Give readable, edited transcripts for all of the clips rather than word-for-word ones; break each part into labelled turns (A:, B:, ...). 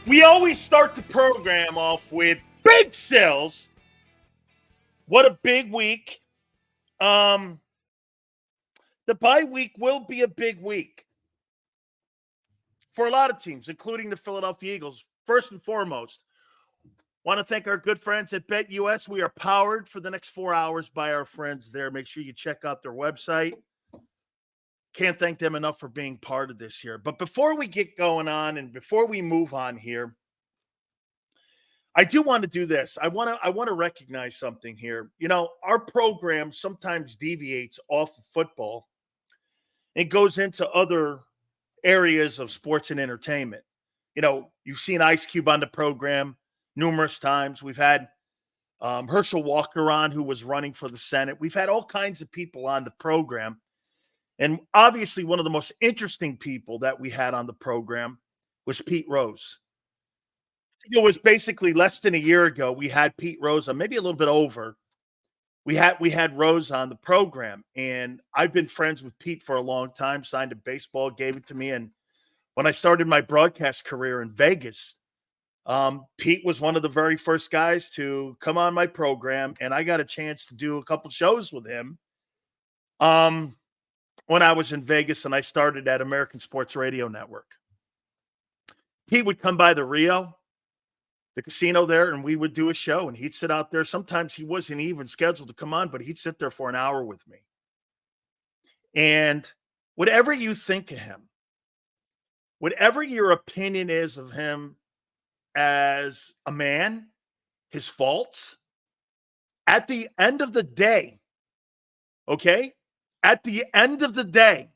A: We always start the program off with big sales. What a big week. Um, the bye week will be a big week for a lot of teams, including the Philadelphia Eagles. First and foremost, want to thank our good friends at BetUS. We are powered for the next 4 hours by our friends there. Make sure you check out their website. Can't thank them enough for being part of this here. But before we get going on and before we move on here, I do want to do this. I want to recognize something here. You know, our program sometimes deviates off of football and goes into other areas of sports and entertainment. You know, you've seen Ice Cube on the program numerous times. We've had Herschel Walker on, who was running for the Senate. We've had all kinds of people on the program. And obviously, one of the most interesting people that we had on the program was Pete Rose. It was basically less than a year ago. We had Pete Rose on, maybe a little bit over. We had Rose on the program, and I've been friends with Pete for a long time. Signed a baseball, gave it to me, and when I started my broadcast career in Vegas, Pete was one of the very first guys to come on my program, and I got a chance to do a couple shows with him. When I was in Vegas, and I started at American Sports Radio Network. Pete would come by the Rio, the casino there, and we would do a show, and he'd sit out there. Sometimes he wasn't even scheduled to come on, but he'd sit there for an hour with me. And whatever you think of him, whatever your opinion is of him as a man, his faults, at the end of the day, okay? At the end of the day,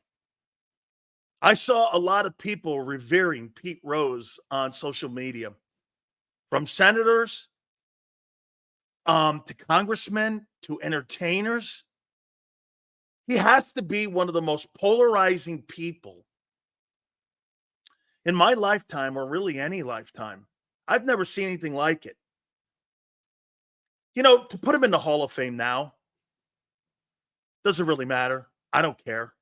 A: I saw a lot of people revering Pete Rose on social media. From senators to congressmen to entertainers. He has to be one of the most polarizing people in my lifetime, or really any lifetime. I've never seen anything like it. You know, to put him in the Hall of Fame now doesn't really matter. I don't care.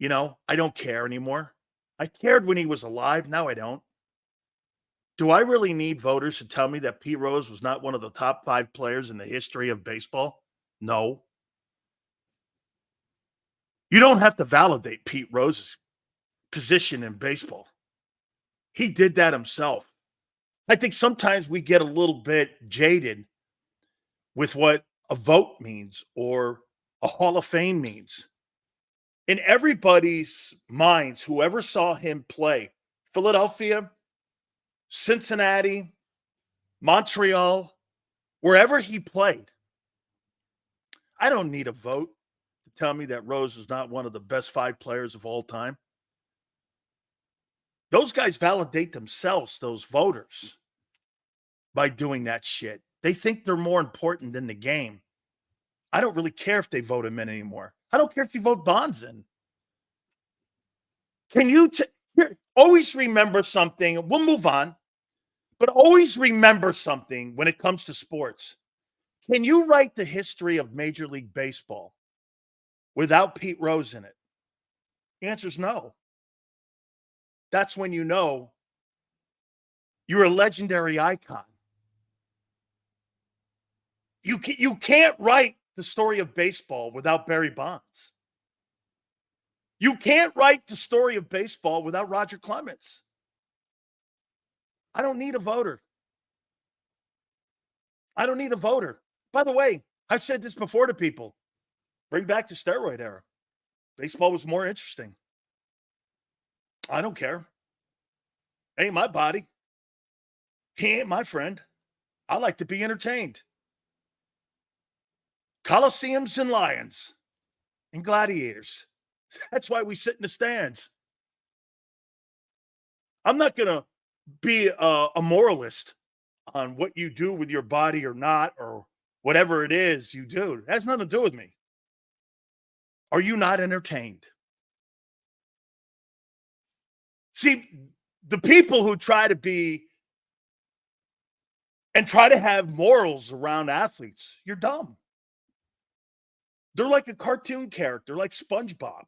A: You know, I don't care anymore. I cared when he was alive. Now I don't. Do I really need voters to tell me that Pete Rose was not one of the top 5 players in the history of baseball? No. You don't have to validate Pete Rose's position in baseball. He did that himself. I think sometimes we get a little bit jaded with what a vote means or a Hall of Fame means. In everybody's minds, whoever saw him play, Philadelphia, Cincinnati, Montreal, wherever he played, I don't need a vote to tell me that Rose is not one of the best 5 players of all time. Those guys validate themselves, those voters, by doing that shit. They think they're more important than the game. I don't really care if they vote him in anymore. I don't care if you vote Bonds in. Can you always remember something? We'll move on. But always remember something when it comes to sports. Can you write the history of Major League Baseball without Pete Rose in it? The answer is no. That's when you know you're a legendary icon. You can't write the story of baseball without Barry Bonds. You can't write the story of baseball without Roger Clemens. I don't need a voter. I don't need a voter. By the way, I've said this before to people. Bring back the steroid era. Baseball was more interesting. I don't care. Ain't my body. He ain't my friend. I like to be entertained. Coliseums and lions and gladiators. That's why we sit in the stands. I'm not going to be a moralist on what you do with your body or not, or whatever it is you do. It has nothing to do with me. Are you not entertained? See, the people who try to be and try to have morals around athletes, you're dumb. They're like a cartoon character, like SpongeBob.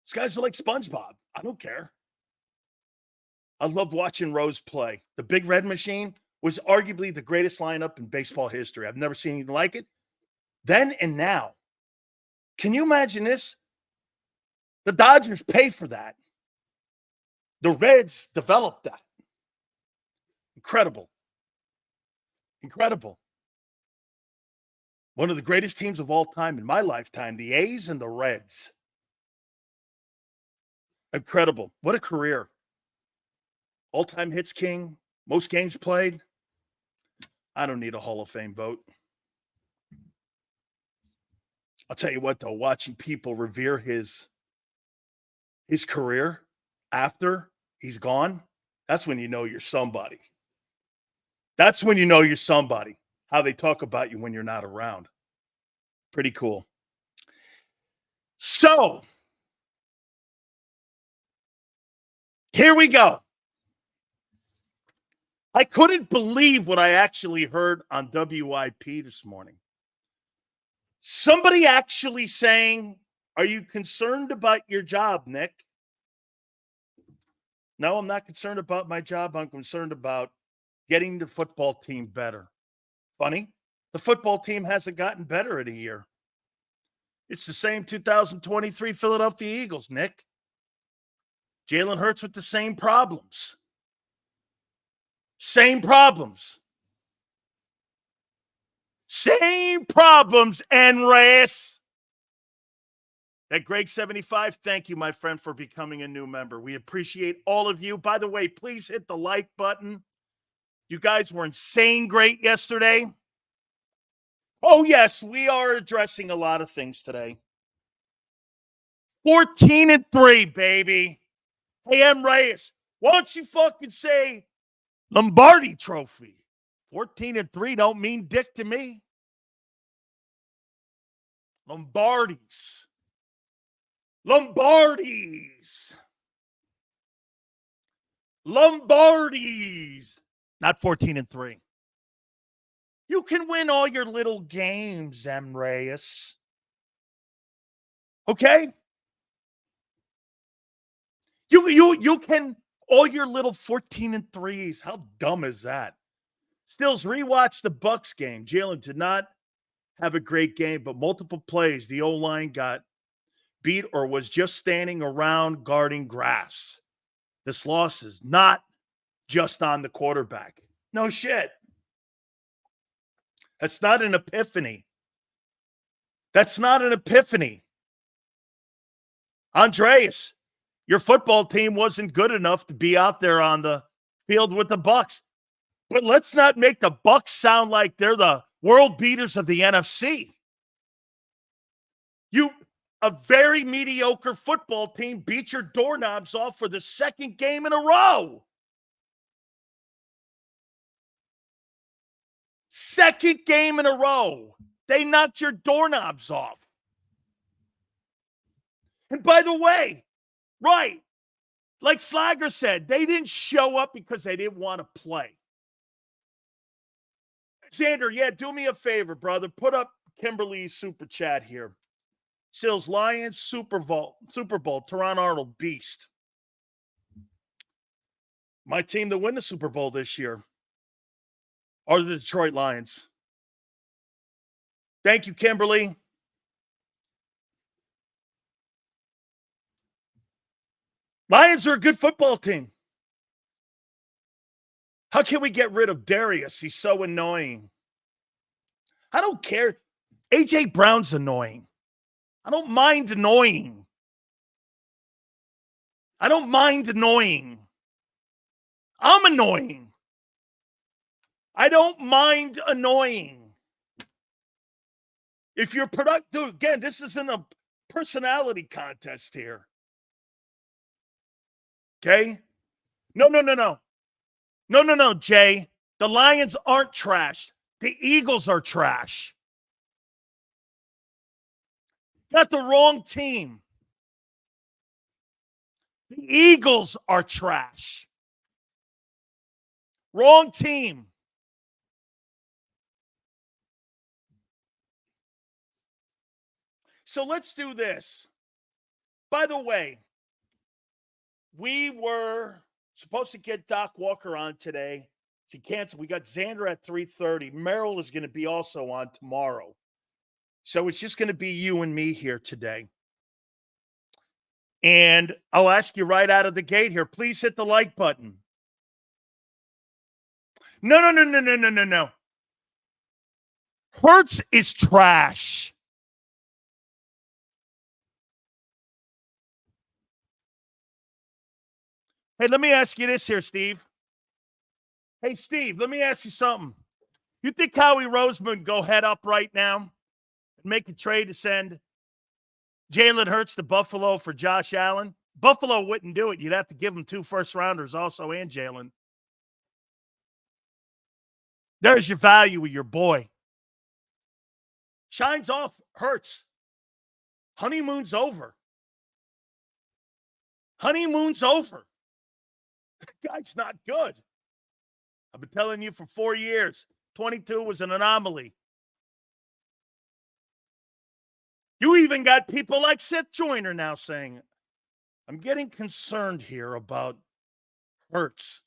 A: These guys are like SpongeBob. I don't care. I loved watching Rose play. The Big Red Machine was arguably the greatest lineup in baseball history. I've never seen anything like it. Then and now. Can you imagine this? The Dodgers pay for that. The Reds developed that. Incredible. Incredible. One of the greatest teams of all time in my lifetime, the A's and the Reds. Incredible. What a career. All-time hits king, most games played. I don't need a Hall of Fame vote. I'll tell you what, though, watching people revere his career after he's gone, that's when you know you're somebody. That's when you know you're somebody. How they talk about you when you're not around. Pretty cool. So, here we go. I couldn't believe what I actually heard on WIP this morning. Somebody actually saying, "Are you concerned about your job, Nick?" No, I'm not concerned about my job. I'm concerned about getting the football team better. Funny, the football team hasn't gotten better in a year. It's the same 2023 Philadelphia Eagles, Nick. Jalen Hurts with the same problems. Same problems. Same problems, Enrias. At Greg75, thank you, my friend, for becoming a new member. We appreciate all of you. By the way, please hit the like button. You guys were insane great yesterday. Oh, yes, we are addressing a lot of things today. 14-3, baby. Hey, M. Reyes, why don't you fucking say Lombardi trophy? 14-3 don't mean dick to me. Lombardis. Not 14-3. You can win all your little games, M. Reyes. Okay? You can all your little 14-3s. How dumb is that? Stills, rewatch the Bucs game. Jalen did not have a great game, but multiple plays. The O-line got beat or was just standing around guarding grass. This loss is not just on the quarterback. No shit. That's not an epiphany. Andreas, your football team wasn't good enough to be out there on the field with the Bucs. But let's not make the Bucs sound like they're the world beaters of the NFC. A very mediocre football team beat your doorknobs off for the second game in a row. Second game in a row. They knocked your doorknobs off. And by the way, right, like Slager said, they didn't show up because they didn't want to play. Xander, yeah, do me a favor, brother. Put up Kimberly's super chat here. Sills, Lions, Super Bowl, Teron Arnold, beast. My team to win the Super Bowl this year are the Detroit Lions. Thank you, Kimberly. Lions are a good football team. How can we get rid of Darius? He's so annoying. I don't care. A.J. Brown's annoying. I don't mind annoying. I'm annoying. I don't mind annoying. If you're productive, again, this isn't a personality contest here. Okay? No, Jay. The Lions aren't trash. The Eagles are trash. Got the wrong team. The Eagles are trash. Wrong team. So let's do this. By the way, we were Supposed to get Doc Walker on today. He canceled. We got Xander at 3:30. Merrill is going to be also on tomorrow. So it's just going to be you and me here today. And I'll ask you right out of the gate here. Please hit the like button. No. Hurts is trash. Hey, let me ask you this here, Steve. Hey, Steve, let me ask you something. You think Howie Roseman go head up right now and make a trade to send Jalen Hurts to Buffalo for Josh Allen? Buffalo wouldn't do it. You'd have to give him 2 first-rounders also and Jalen. There's your value with your boy. Shines off Hurts. Honeymoon's over. Honeymoon's over. The guy's not good. I've been telling you for 4 years. 22 was an anomaly. You even got people like Seth Joyner now saying, I'm getting concerned here about Hurts.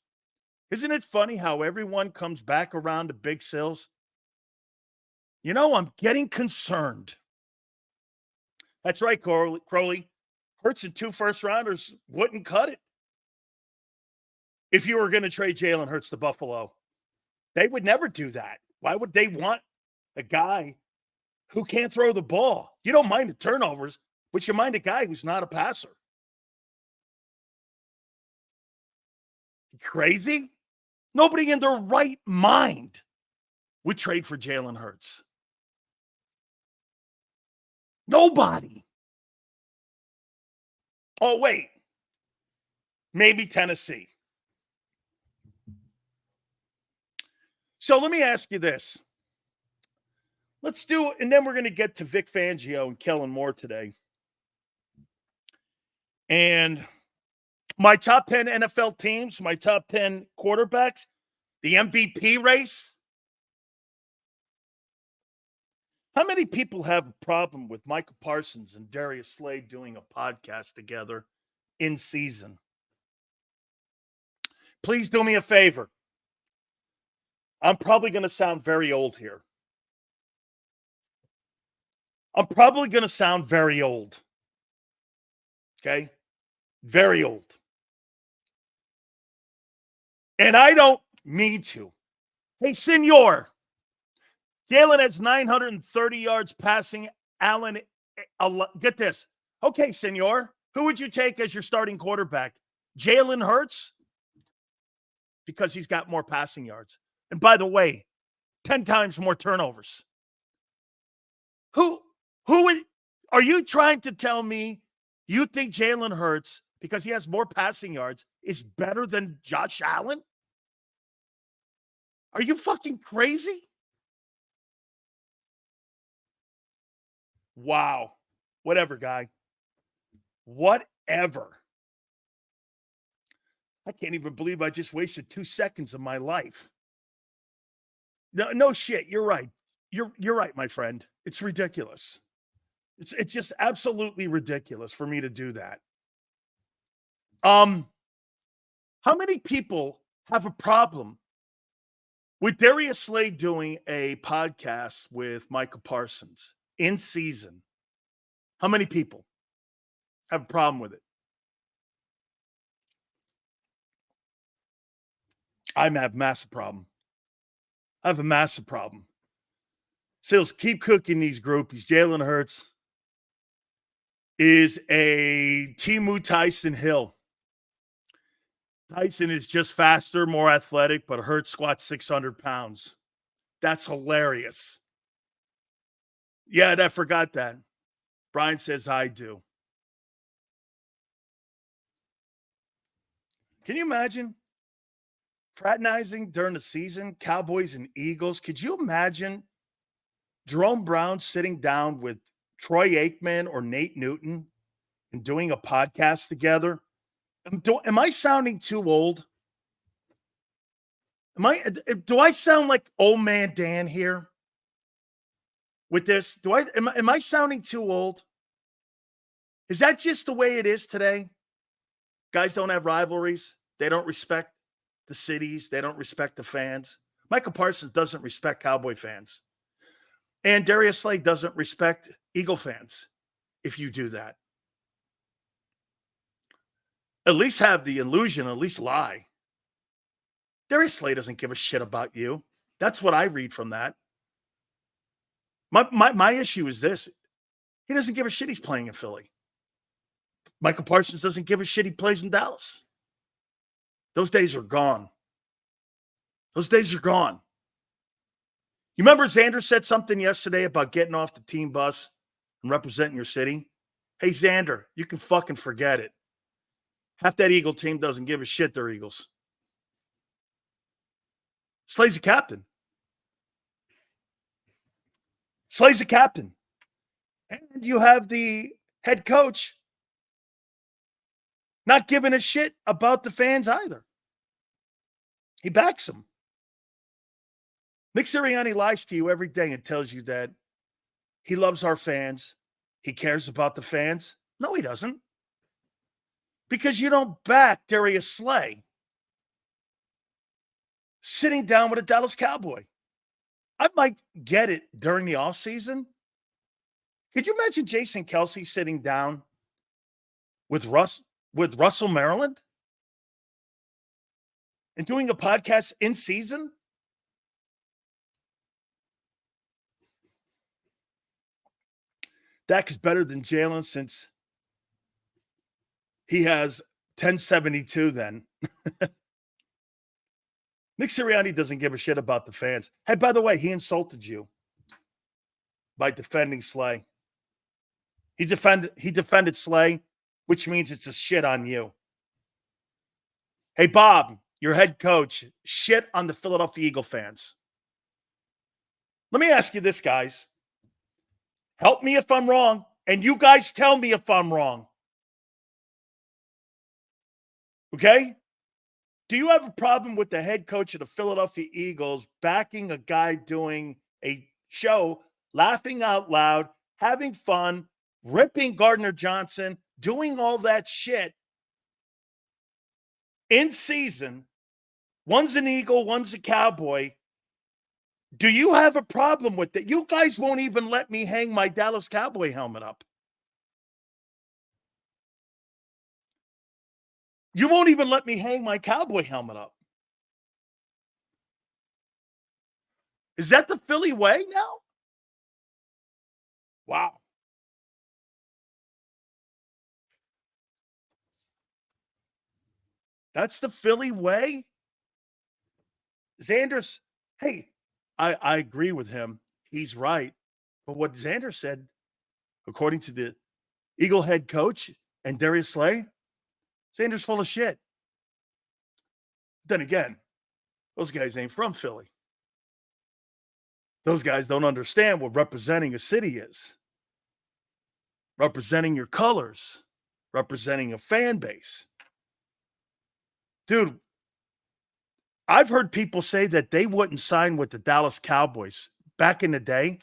A: Isn't it funny how everyone comes back around to Big Sills? You know, I'm getting concerned. That's right, Crowley. Hurts and 2 first-rounders wouldn't cut it. If you were going to trade Jalen Hurts to Buffalo, they would never do that. Why would they want a guy who can't throw the ball? You don't mind the turnovers, but you mind a guy who's not a passer. Crazy? Nobody in their right mind would trade for Jalen Hurts. Nobody. Oh, wait. Maybe Tennessee. So let me ask you this. Let's do, and then we're going to get to Vic Fangio and Kellen Moore today. And my top 10 NFL teams, my top 10 quarterbacks, the MVP race. How many people have a problem with Michael Parsons and Darius Slay doing a podcast together in season? Please do me a favor. I'm probably going to sound very old here. Okay? Very old. And I don't mean to. Hey, Senor. Jalen has 930 yards passing. Allen, get this. Okay, Senor. Who would you take as your starting quarterback? Jalen Hurts? Because he's got more passing yards. And by the way, 10 times more turnovers. Are you trying to tell me you think Jalen Hurts, because he has more passing yards, is better than Josh Allen? Are you fucking crazy? Wow. Whatever, guy. Whatever. I can't even believe I just wasted 2 seconds of my life. No shit. You're right. You're right, my friend. It's ridiculous. It's just absolutely ridiculous for me to do that. How many people have a problem with Darius Slay doing a podcast with Michael Parsons in season? How many people have a problem with it? I have a massive problem. Sills, keep cooking these groupies. Jalen Hurts is a Temu Tyson Hill. Tyson is just faster, more athletic, but Hurts squats 600 pounds. That's hilarious. Yeah, I forgot that. Brian says I do. Can you imagine fraternizing during the season, Cowboys and Eagles? Could you imagine Jerome Brown sitting down with Troy Aikman or Nate Newton and doing a podcast together? Am I sounding too old? Do I sound like old man Dan here with this? Am I sounding too old? Is that just the way it is today? Guys don't have rivalries. They don't respect the cities. They don't respect the fans. Michael Parsons doesn't respect Cowboy fans. And Darius Slay doesn't respect Eagle fans if you do that. At least have the illusion, at least lie. Darius Slay doesn't give a shit about you. That's what I read from that. My issue is this. He doesn't give a shit he's playing in Philly. Michael Parsons doesn't give a shit he plays in Dallas. Those days are gone. Those days are gone. You remember Xander said something yesterday about getting off the team bus and representing your city? Hey, Xander, you can fucking forget it. Half that Eagle team doesn't give a shit they're Eagles. Slay's a captain. Slay's a captain. And you have the head coach not giving a shit about the fans either. He backs them. Nick Sirianni lies to you every day and tells you that he loves our fans. He cares about the fans. No, he doesn't. Because you don't back Darius Slay sitting down with a Dallas Cowboy. I might get it during the offseason. Could you imagine Jason Kelce sitting down with Russell Maryland and doing a podcast in season? Dak is better than Jalen since he has 1072 then. Nick Sirianni doesn't give a shit about the fans. Hey, by the way, he insulted you by defending Slay. He defended Slay, which means it's a shit on you. Hey, Bob, your head coach, shit on the Philadelphia Eagle fans. Let me ask you this, guys. Help me if I'm wrong, and you guys tell me if I'm wrong. Okay? Do you have a problem with the head coach of the Philadelphia Eagles backing a guy doing a show, laughing out loud, having fun, ripping Gardner-Johnson, doing all that shit in season? One's an Eagle, one's a Cowboy. Do you have a problem with that? You guys won't even let me hang my Dallas Cowboy helmet up. You won't even let me hang my Cowboy helmet up. Is that the Philly way now? Wow. That's the Philly way? Xander's, hey, I agree with him. He's right. But what Xander said, according to the Eagle head coach and Darius Slay, Xander's full of shit. Then again, those guys ain't from Philly. Those guys don't understand what representing a city is. Representing your colors. Representing a fan base. Dude, I've heard people say that they wouldn't sign with the Dallas Cowboys back in the day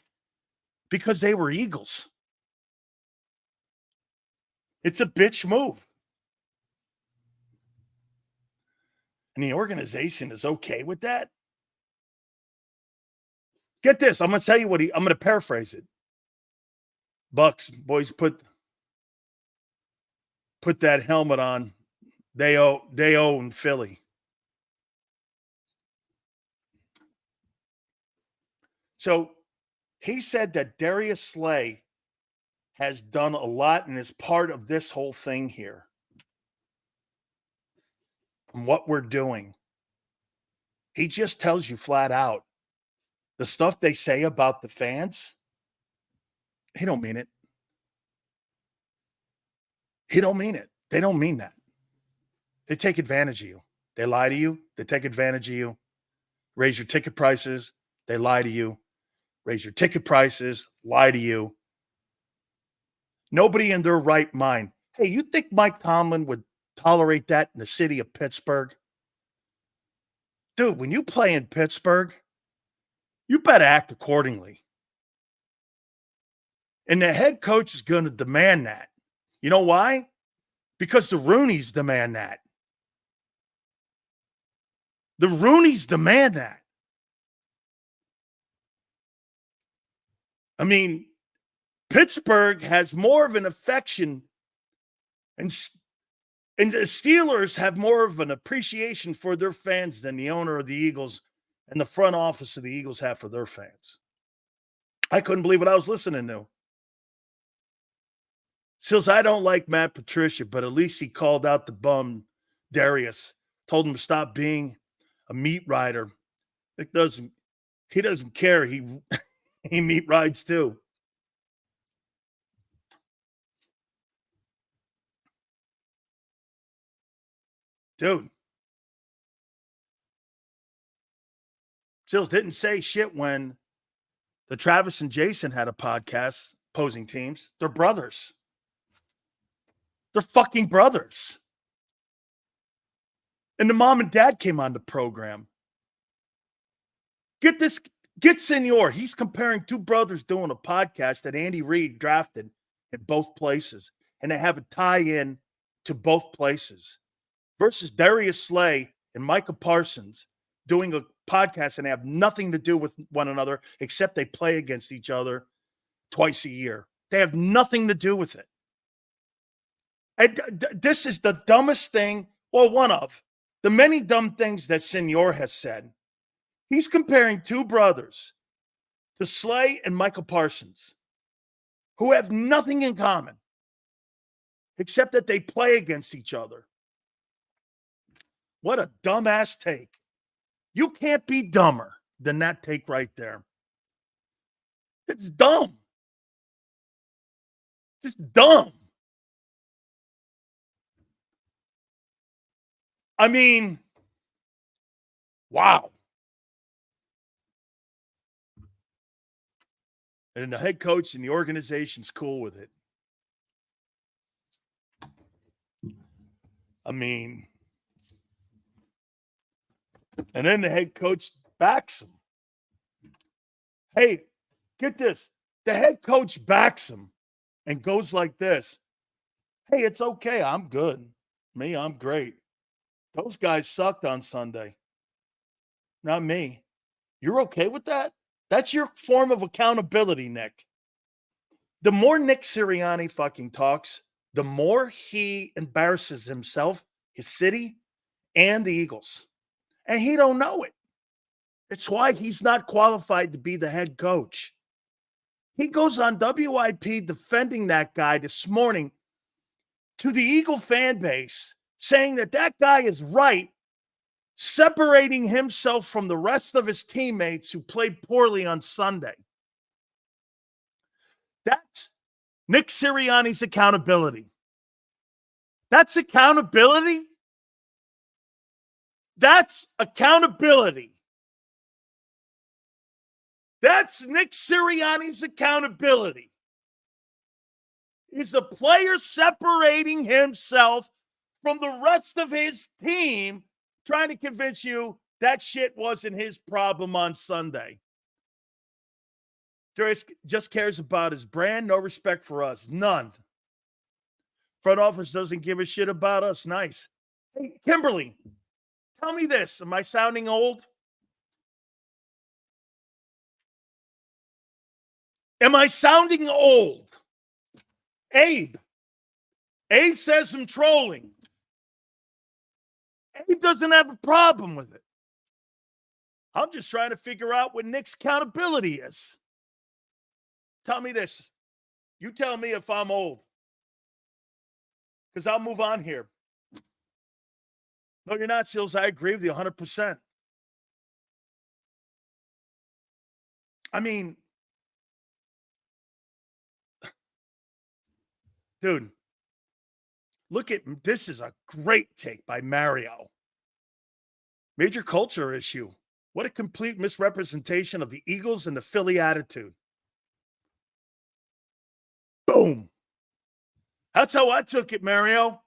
A: because they were Eagles. It's a bitch move. And the organization is okay with that. Get this. I'm going to tell you what I'm going to paraphrase it. Bucs, boys, put that helmet on. They own Philly. So he said that Darius Slay has done a lot and is part of this whole thing here. And what we're doing. He just tells you flat out the stuff they say about the fans. He don't mean it. He don't mean it. They don't mean that. They take advantage of you. They lie to you. They take advantage of you. Raise your ticket prices. They lie to you. Raise your ticket prices. Lie to you. Nobody in their right mind. Hey, you think Mike Tomlin would tolerate that in the city of Pittsburgh? Dude, when you play in Pittsburgh, you better act accordingly. And the head coach is going to demand that. You know why? Because the Rooneys demand that. The Rooneys demand that. I mean, Pittsburgh has more of an affection, and the Steelers have more of an appreciation for their fans than the owner of the Eagles and the front office of the Eagles have for their fans. I couldn't believe what I was listening to. Sills, I don't like Matt Patricia, but at least he called out the bum, Darius, told him to stop being a meat rider. He doesn't care. He meat rides too. Dude. Sills didn't say shit when the Travis and Jason had a podcast, opposing teams. They're brothers. They're fucking brothers. And the mom and dad came on the program. Get Senor. He's comparing two brothers doing a podcast that Andy Reid drafted in both places. And they have a tie-in to both places. Versus Darius Slay and Micah Parsons doing a podcast and they have nothing to do with one another except they play against each other twice a year. They have nothing to do with it. And this is the dumbest thing, well, one of the many dumb things that Senor has said. He's comparing two brothers to Slay and Michael Parsons, who have nothing in common except that they play against each other. What a dumbass take. You can't be dumber than that take right there. It's dumb. Just dumb. I mean, wow. And the head coach and the organization's cool with it. I mean, and then the head coach backs him. Hey, get this. The head coach backs him and goes like this. Hey, it's okay. I'm good. Me, I'm great. Those guys sucked on Sunday. Not me. You're okay with that? That's your form of accountability, Nick. The more Nick Sirianni fucking talks, the more he embarrasses himself, his city, and the Eagles. And he don't know it. It's why he's not qualified to be the head coach. He goes on WIP defending that guy this morning to the Eagle fan base, saying that guy is right, separating himself from the rest of his teammates who played poorly on Sunday. That's Nick Sirianni's accountability. That's accountability? That's accountability. That's Nick Sirianni's accountability. Is a player separating himself from the rest of his team, trying to convince you that shit wasn't his problem on Sunday. Darius just cares about his brand, no respect for us. None. Front office doesn't give a shit about us. Nice. Hey, Kimberly, tell me this. Am I sounding old? Am I sounding old? Abe says I'm trolling. Abe doesn't have a problem with it. I'm just trying to figure out what Nick's accountability is. Tell me this. You tell me if I'm old. Because I'll move on here. No, you're not, Seals. I agree with you 100%. I mean, dude, look at this is a great take by Mario. Major culture issue. What a complete misrepresentation of the Eagles and the Philly attitude. Boom. That's how I took it, Mario.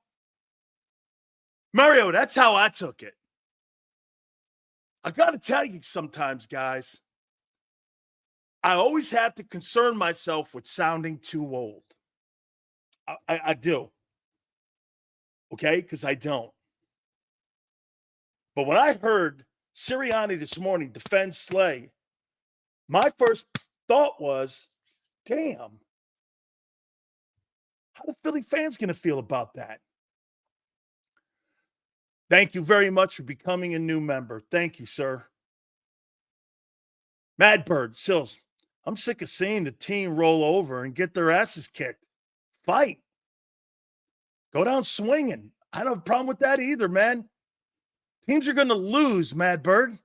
A: Mario, that's how I took it. I got to tell you sometimes, guys, I always have to concern myself with sounding too old. I do. Okay? Because I don't. But when I heard Sirianni this morning defends Slay. My first thought was, damn, how the Philly fans going to feel about that? Thank you very much for becoming a new member. Thank you, sir. Madbird, Sills, I'm sick of seeing the team roll over and get their asses kicked. Fight. Go down swinging. I don't have a problem with that either, man. Teams are going to lose, Madbird.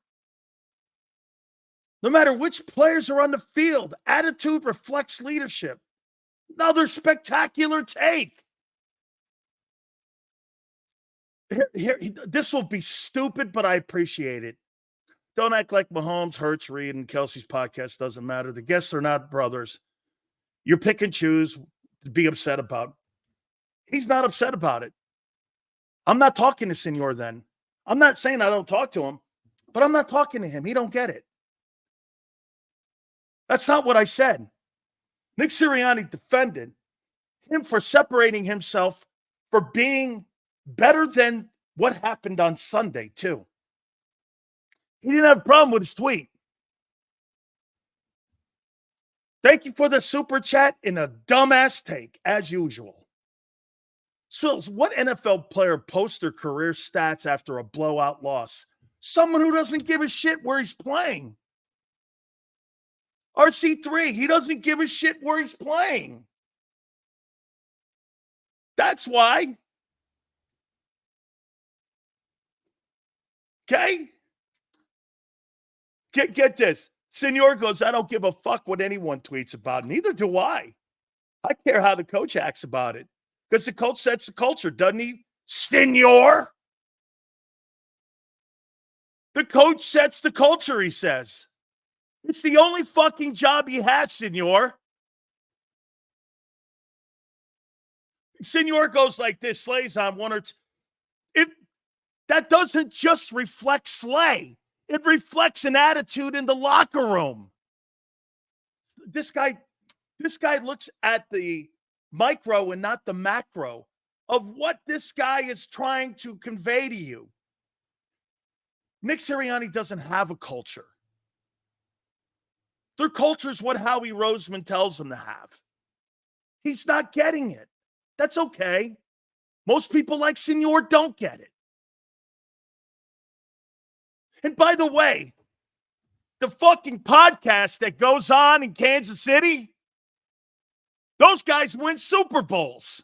A: No matter which players are on the field, attitude reflects leadership. Another spectacular take. Here, this will be stupid, but I appreciate it. Don't act like Mahomes, Hurts, Reed, and Kelsey's podcast doesn't matter. The guests are not brothers. You pick and choose to be upset about. He's not upset about it. I'm not talking to Senor then. I'm not saying I don't talk to him, but I'm not talking to him. He don't get it. That's not what I said. Nick Sirianni defended him for separating himself, for being better than what happened on Sunday, too. He didn't have a problem with his tweet. Thank you for the super chat in a dumbass take, as usual. Swills, what NFL player posts their career stats after a blowout loss? Someone who doesn't give a shit where he's playing. RC3, he doesn't give a shit where he's playing. That's why. Okay? Get this. Senor goes, I don't give a fuck what anyone tweets about. Neither do I. I care how the coach acts about it. Because the coach sets the culture, doesn't he, Senor? The coach sets the culture, he says. It's the only fucking job he has, Senor. Senor goes like this, Slay's on one or two. That doesn't just reflect Slay. It reflects an attitude in the locker room. This guy looks at the micro and not the macro of what this guy is trying to convey to you. Nick Sirianni doesn't have a culture. Their culture is what Howie Roseman tells them to have. He's not getting it. That's okay. Most people like Senor don't get it. And by the way, the fucking podcast that goes on in Kansas City, those guys win Super Bowls.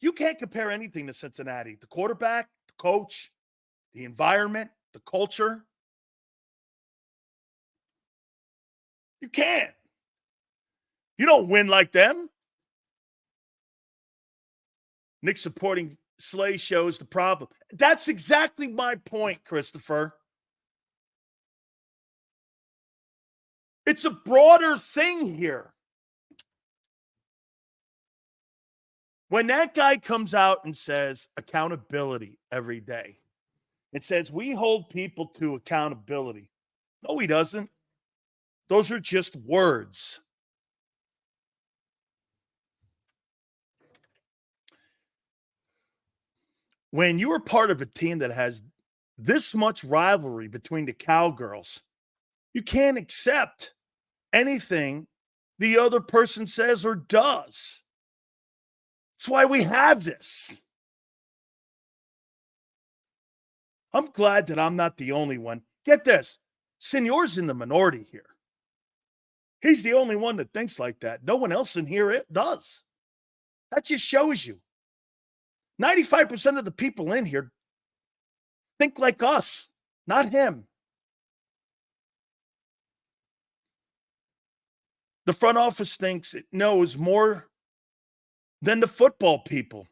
A: You can't compare anything to Cincinnati. The quarterback, the coach, the environment, the culture. You can't. You don't win like them. Nick supporting Slay shows the problem. That's exactly my point, Christopher. It's a broader thing here. When that guy comes out and says accountability every day, it says we hold people to accountability. No, he doesn't. Those are just words. When you are part of a team that has this much rivalry between the Cowgirls, you can't accept anything the other person says or does. That's why we have this. I'm glad that I'm not the only one. Get this. Senor's in the minority here. He's the only one that thinks like that. No one else in here does. That just shows you. 95% of the people in here think like us, not him. The front office thinks it knows more than the football people.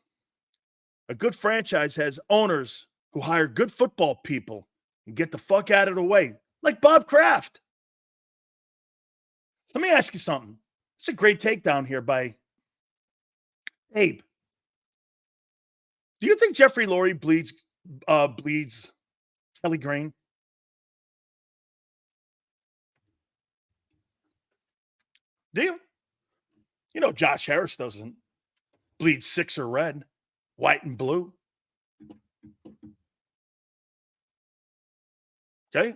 A: A good franchise has owners who hire good football people and get the fuck out of the way, like Bob Kraft. Let me ask you something. It's a great takedown here by Abe. Do you think Jeffrey Lorie bleeds Kelly Green? Do you? You know Josh Harris doesn't bleed Sixer red. White and blue. Okay?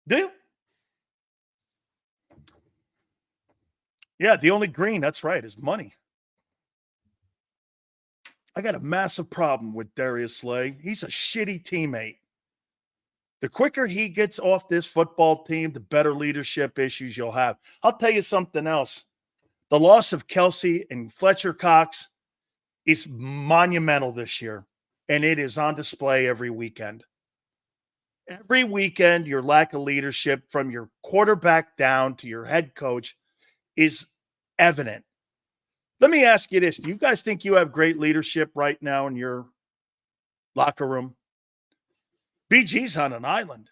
A: Do you? Yeah, the only green, that's right, is money. I got a massive problem with Darius Slay. He's a shitty teammate. The quicker he gets off this football team, the better leadership issues you'll have. I'll tell you something else. The loss of Kelsey and Fletcher Cox is monumental this year, and it is on display every weekend. Every weekend, your lack of leadership from your quarterback down to your head coach is evident. Let me ask you this. Do you guys think you have great leadership right now in your locker room? BG's on an island.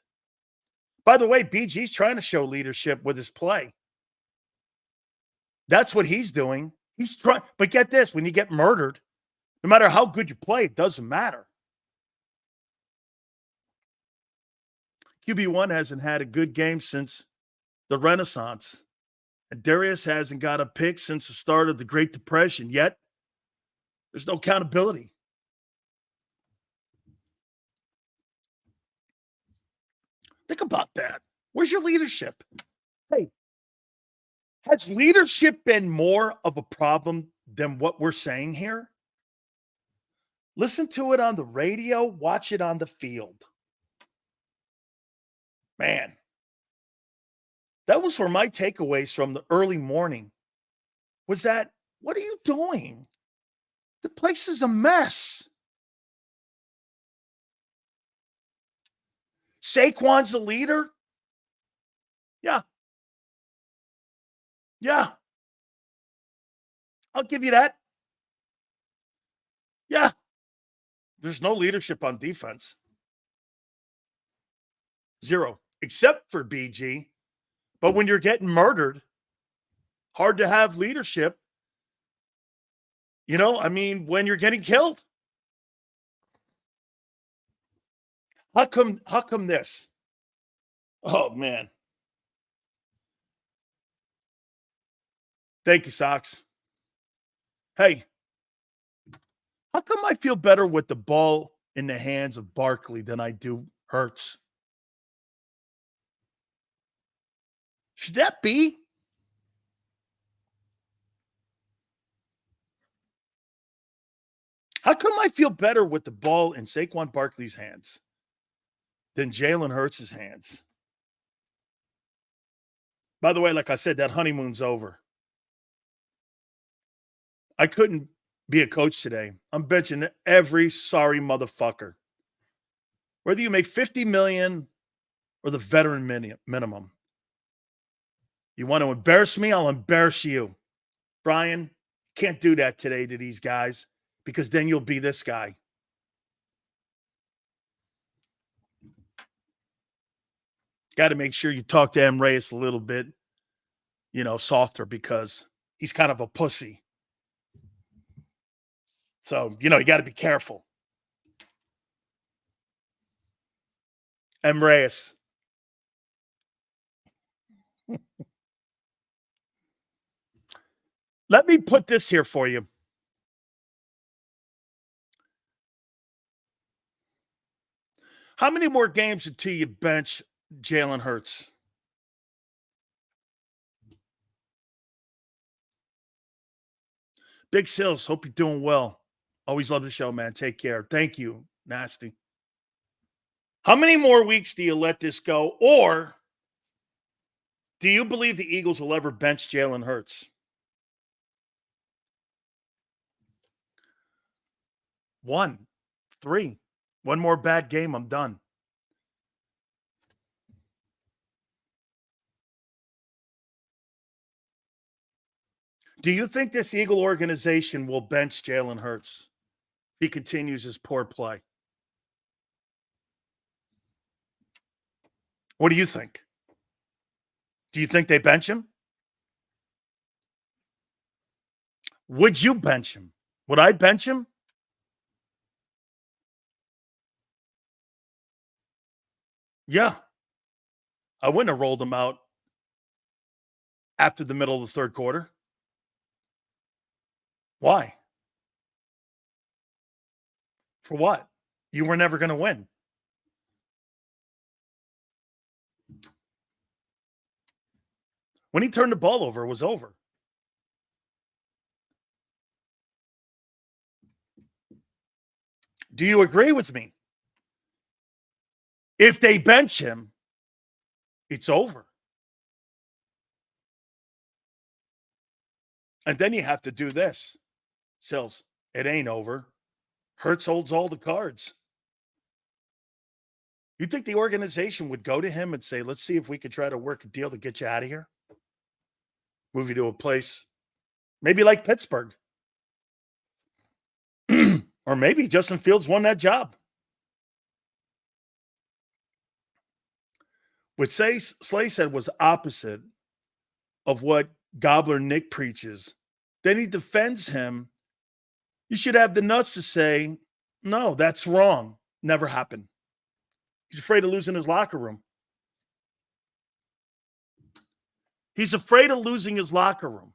A: By the way, BG's trying to show leadership with his play. That's what he's doing. He's trying, but get this, when you get murdered, no matter how good you play, it doesn't matter. QB1 hasn't had a good game since the Renaissance. And Darius hasn't got a pick since the start of the Great Depression. Yet, there's no accountability. Think about that. Where's your leadership? Hey, has leadership been more of a problem than what we're saying here? Listen to it on the radio, watch it on the field. Man, that was where my takeaways from the early morning was that, what are you doing? The place is a mess. Saquon's a leader? Yeah. Yeah. I'll give you that. Yeah. There's no leadership on defense. Zero, except for BG. But when you're getting murdered, hard to have leadership. You know, I mean, when you're getting killed. How come this? Oh, man. Thank you, Sox. Hey, how come I feel better with the ball in the hands of Barkley than I do Hurts? Should that be? How come I feel better with the ball in Saquon Barkley's hands than Jalen Hurts' hands? By the way, like I said, that honeymoon's over. I couldn't be a coach today. I'm benching every sorry motherfucker. Whether you make $50 million or the veteran minimum. You want to embarrass me? I'll embarrass you. Brian, can't do that today to these guys because then you'll be this guy. Got to make sure you talk to M. Reyes a little bit, softer because he's kind of a pussy. So, you got to be careful. M. Reyes. Let me put this here for you. How many more games until you bench Jalen Hurts? Big Sills, hope you're doing well. Always love the show, man. Take care. Thank you, Nasty. How many more weeks do you let this go? Or do you believe the Eagles will ever bench Jalen Hurts? 1, 3. One more bad game, I'm done. Do you think this Eagle organization will bench Jalen Hurts if he continues his poor play? What do you think? Do you think they bench him? Would you bench him? Would I bench him? Yeah. I wouldn't have rolled him out after the middle of the third quarter. Why? For what? You were never going to win. When he turned the ball over, it was over. Do you agree with me? If they bench him, it's over. And then you have to do this. Sills, it ain't over. Hurts holds all the cards. You think the organization would go to him and say, let's see if we could try to work a deal to get you out of here? Move you to a place, maybe like Pittsburgh. Or maybe Justin Fields won that job. What Slay said was opposite of what Gobbler Nick preaches. Then he defends him. You should have the nuts to say, no, that's wrong. Never happened. He's afraid of losing his locker room. He's afraid of losing his locker room.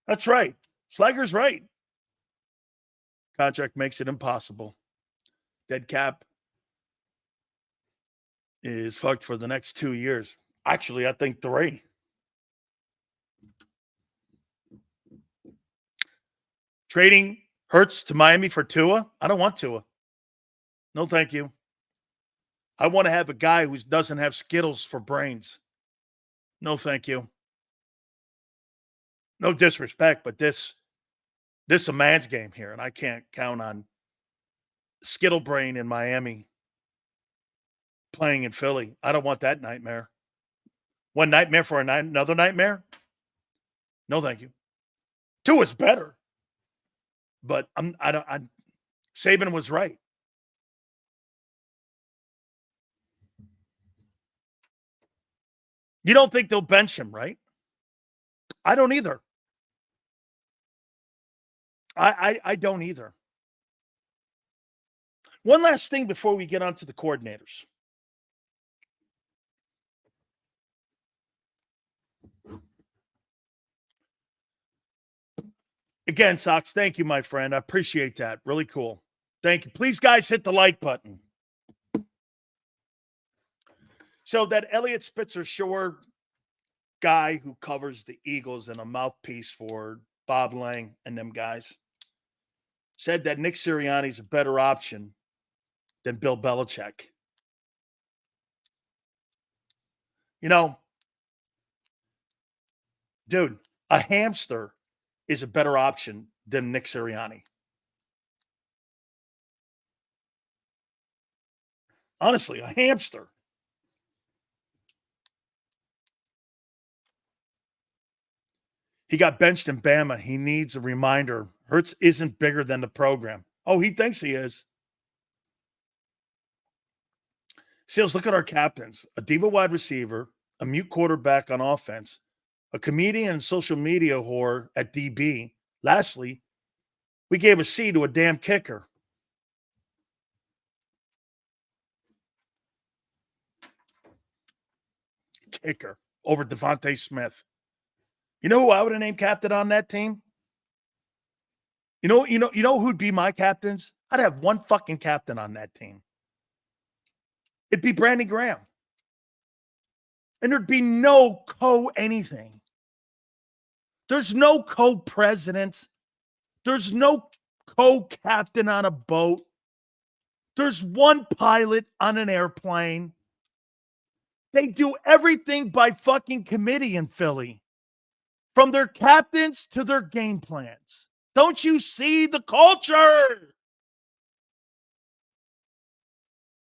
A: That's right. Slager's right. Contract makes it impossible. Dead cap is fucked for the next 2 years. Actually, I think 3. Trading Hurts to Miami for Tua? I don't want Tua. No, thank you. I want to have a guy who doesn't have Skittles for brains. No, thank you. No disrespect, but this is a man's game here, and I can't count on Skittle brain in Miami playing in Philly. I don't want that nightmare. One nightmare for another nightmare? No, thank you. Tua's better, but Saban was right. You don't think they'll bench him, right? I don't either. I don't either. One last thing before we get on to the coordinators. Again, Sox, thank you, my friend. I appreciate that. Really cool. Thank you. Please, guys, hit the like button. So that Elliot Spitzer Shore guy who covers the Eagles and a mouthpiece for Bob Lang and them guys said that Nick Sirianni is a better option than Bill Belichick. You know, dude, a hamster is a better option than Nick Sirianni. Honestly, a hamster. He got benched in Bama. He needs a reminder. Hurts isn't bigger than the program. Oh, he thinks he is. Seals, look at our captains. A diva wide receiver, a mute quarterback on offense, a comedian and social media whore at DB. Lastly, we gave a C to a damn kicker. Kicker over Devontae Smith. You know who I would have named captain on that team? You know who'd be my captains? I'd have one fucking captain on that team. It'd be Brandon Graham. And there'd be no co-anything. There's no co-presidents. There's no co-captain on a boat. There's one pilot on an airplane. They do everything by fucking committee in Philly. From their captains to their game plans. Don't you see the culture?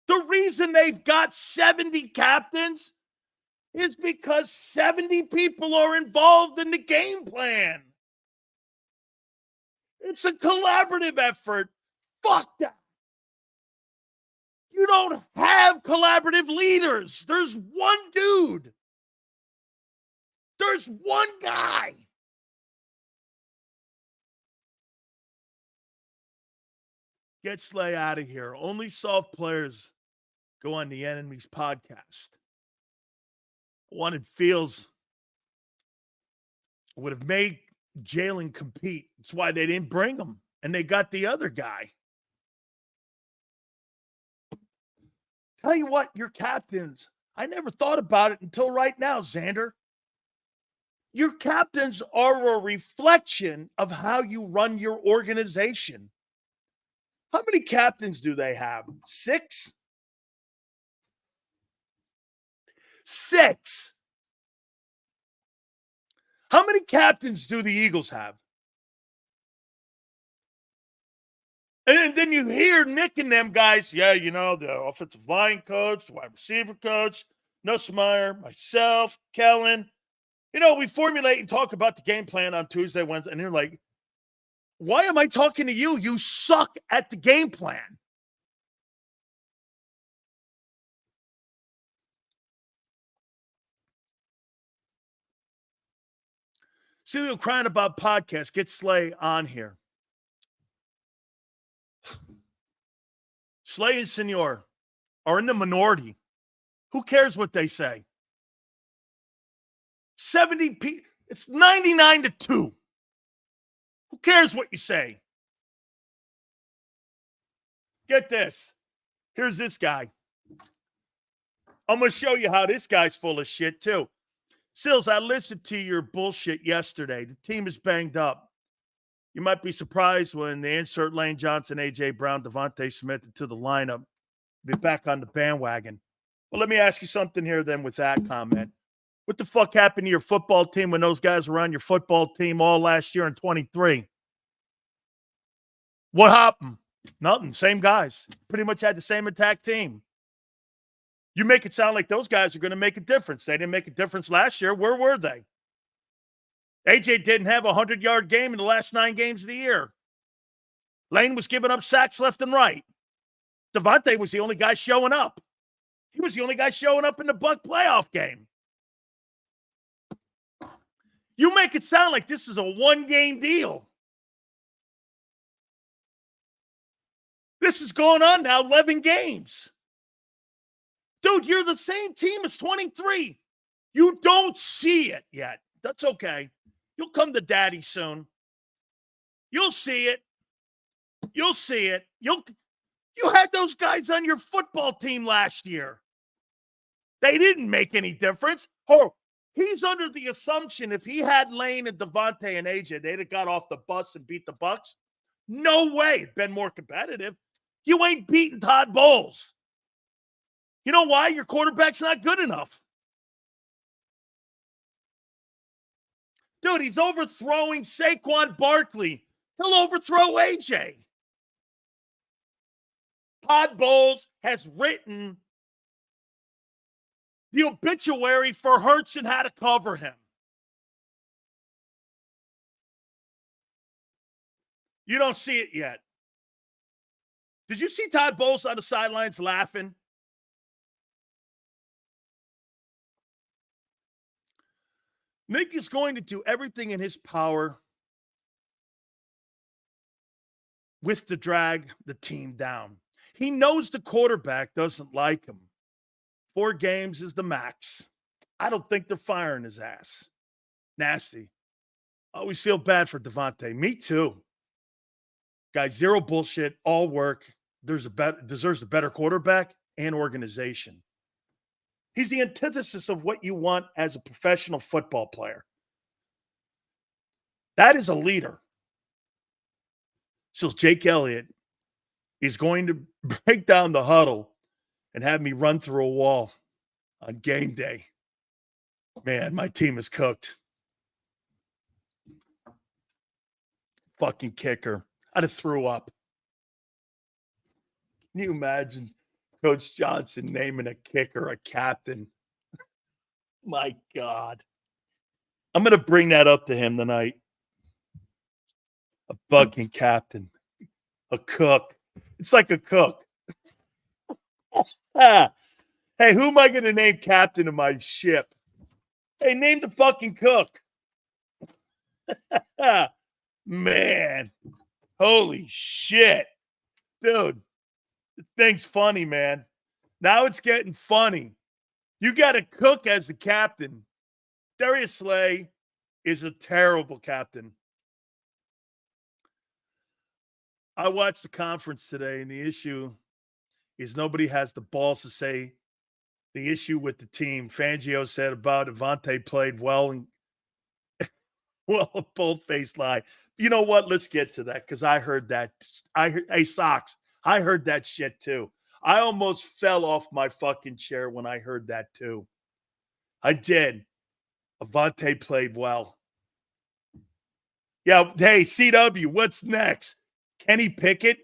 A: The reason they've got 70 captains is because 70 people are involved in the game plan. It's a collaborative effort. Fuck that. You don't have collaborative leaders. There's one dude. There's one guy. Get Slay out of here. Only soft players go on the enemy's podcast. Wanted feels would have made Jalen compete. That's why they didn't bring him. And they got the other guy. Tell you what, your captains, I never thought about it until right now, Xander. Your captains are a reflection of how you run your organization. How many captains do they have? 6? 6. How many captains do the Eagles have? And then you hear Nick and them guys, the offensive line coach, the wide receiver coach, Nussmeier, myself, Kellen. We formulate and talk about the game plan on Tuesday, Wednesday, and you're like, why am I talking to you? You suck at the game plan. Sileo crying about podcasts. Get Slay on here. Slay and Senor are in the minority. Who cares what they say? 70 it's 99-2. Who cares what you say? Get this. Here's this guy. I'm going to show you how this guy's full of shit, too. Sills, I listened to your bullshit yesterday. The team is banged up. You might be surprised when they insert Lane Johnson, A.J. Brown, Devontae Smith into the lineup. Be back on the bandwagon. Well, let me ask you something here then with that comment. What the fuck happened to your football team when those guys were on your football team all last year in 23? What happened? Nothing. Same guys. Pretty much had the same attack team. You make it sound like those guys are going to make a difference. They didn't make a difference last year. Where were they? AJ didn't have a 100-yard game in the last 9 games of the year. Lane was giving up sacks left and right. Devontae was the only guy showing up. He was the only guy showing up in the Bucs playoff game. You make it sound like this is a one-game deal. This is going on now 11 games. Dude, you're the same team as 23. You don't see it yet. That's okay. You'll come to daddy soon. You'll see it. You'll see it. You had those guys on your football team last year. They didn't make any difference. Oh, he's under the assumption if he had Lane and Devontae and AJ, they'd have got off the bus and beat the Bucs. No way. It'd been more competitive. You ain't beating Todd Bowles. You know why? Your quarterback's not good enough. Dude, he's overthrowing Saquon Barkley. He'll overthrow AJ. Todd Bowles has written the obituary for Hurts and how to cover him. You don't see it yet. Did you see Todd Bowles on the sidelines laughing? Nick is going to do everything in his power with to drag the team down. He knows the quarterback doesn't like him. 4 games is the max. I don't think they're firing his ass. Nasty. I always feel bad for Devontae. Me too. Guy, zero bullshit, all work. Deserves a better quarterback and organization. He's the antithesis of what you want as a professional football player. That is a leader. So Jake Elliott is going to break down the huddle and have me run through a wall on game day. Man, my team is cooked. Fucking kicker. I'd have threw up. Can you imagine Coach Johnson naming a kicker a captain? My God. I'm going to bring that up to him tonight. A fucking captain. A cook. It's like a cook. Hey, who am I going to name captain of my ship? Hey, name the fucking cook. Man. Holy shit. Dude. The thing's funny, man. Now it's getting funny. You got to cook as the captain. Darius Slay is a terrible captain. I watched the conference today, and the issue is nobody has the balls to say the issue with the team. Fangio said about Avante played well and bold-faced lie. You know what? Let's get to that because I heard that. Hey, Sox, I heard that shit too. I almost fell off my fucking chair when I heard that too. I did. Avante played well. Yeah, hey, CW, what's next? Kenny Pickett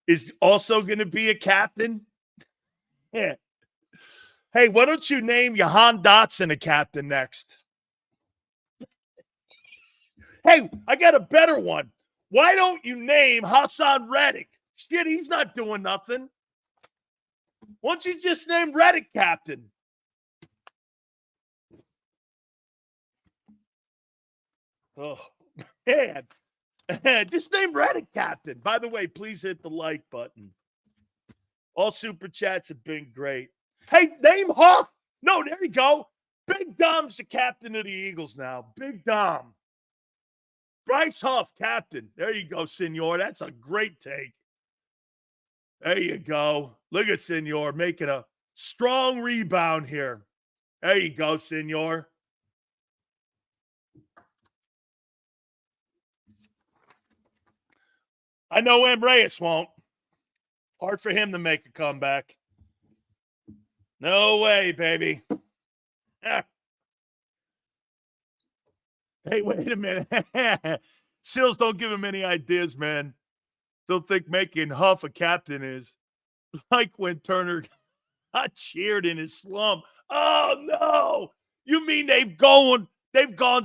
A: is also going to be a captain? Yeah. Hey, why don't you name Jahan Dotson a captain next? Hey, I got a better one. Why don't you name Hassan Reddick? Shit, he's not doing nothing. Why don't you just name Reddick captain? Oh, man. Just name Reddick captain. By the way, please hit the like button. All super chats have been great. Hey, name Huff. No, there you go. Big Dom's the captain of the Eagles now. Big Dom. Bryce Huff, captain. There you go, Senor. That's a great take. There you go. Look at Senor making a strong rebound here. There you go, Senor. I know M. Reyes won't. Hard for him to make a comeback. No way, baby. Hey, wait a minute. Sills, don't give him any ideas, man. Don't think making Huff a captain is like when Turner got cheered in his slump. Oh, no. You mean they've gone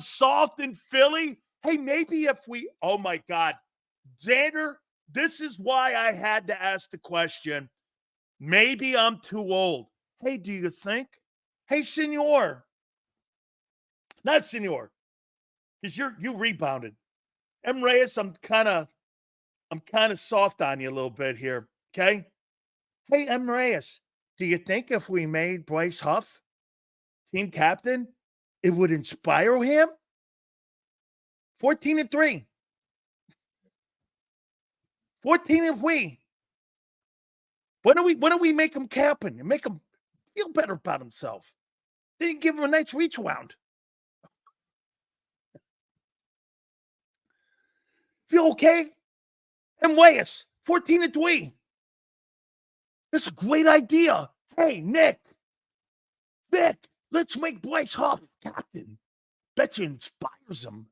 A: soft in Philly? Hey, maybe if we – oh, my God. Xander, this is why I had to ask the question. Maybe I'm too old. Hey, do you think? Hey, Senor. Not Senor. Because you rebounded. M. Reyes, I'm kind of soft on you a little bit here. Okay? Hey, M. Reyes, do you think if we made Bryce Huff team captain, it would inspire him? 14-3. 14 if we. When do we make him captain and make him feel better about himself? Then you give him a nice reach around. Feel okay? And Reyes, 14-3. That's a great idea. Hey, Nick, Vic, let's make Bryce Huff captain. Bet you inspires him.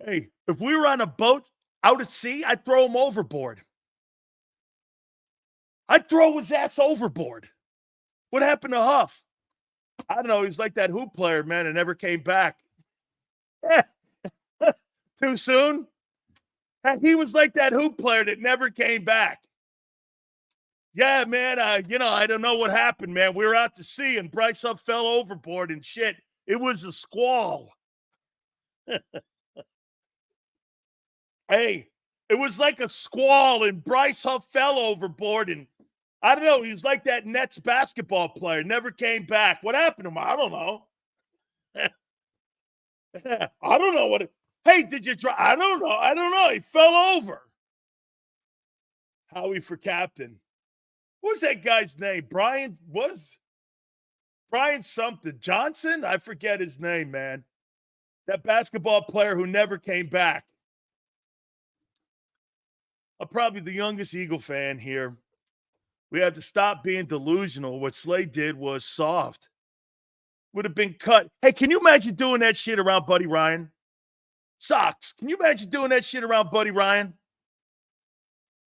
A: Hey, if we were on a boat out at sea, I'd throw him overboard. I'd throw his ass overboard. What happened to Huff? I don't know. He's like that hoop player, man, and never came back. Too soon? He was like that hoop player that never came back. Yeah, man, I don't know what happened, man. We were out to sea, and Bryce Huff fell overboard and shit. It was a squall. Hey, it was like a squall, and Bryce Huff fell overboard, and I don't know. He was like that Nets basketball player, never came back. What happened to him? I don't know. I don't know what. Hey, did you try? I don't know. He fell over. Howie for captain. What was that guy's name? Brian something. Johnson? I forget his name, man. That basketball player who never came back. I'm probably the youngest Eagle fan here. We have to stop being delusional. What Slay did was soft. Would have been cut. Hey, can you imagine doing that shit around Buddy Ryan? Sox, can you imagine doing that shit around Buddy Ryan?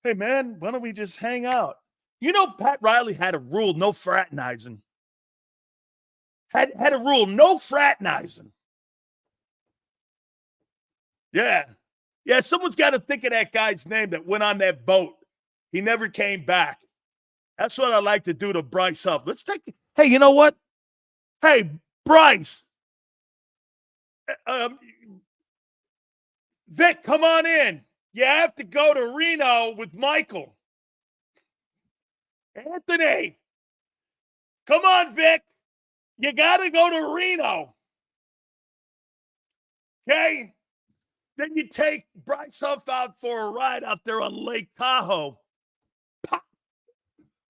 A: Hey, man, why don't we just hang out? You know, Pat Riley had a rule, no fraternizing. Had a rule, no fraternizing. Yeah. Yeah, someone's got to think of that guy's name that went on that boat. He never came back. That's what I like to do to Bryce Huff. Hey, you know what? Hey, Bryce. Vic, come on in. You have to go to Reno with Michael. Anthony. Come on, Vic. You got to go to Reno. Okay? Then you take Bryce Huff out for a ride out there on Lake Tahoe. Pop.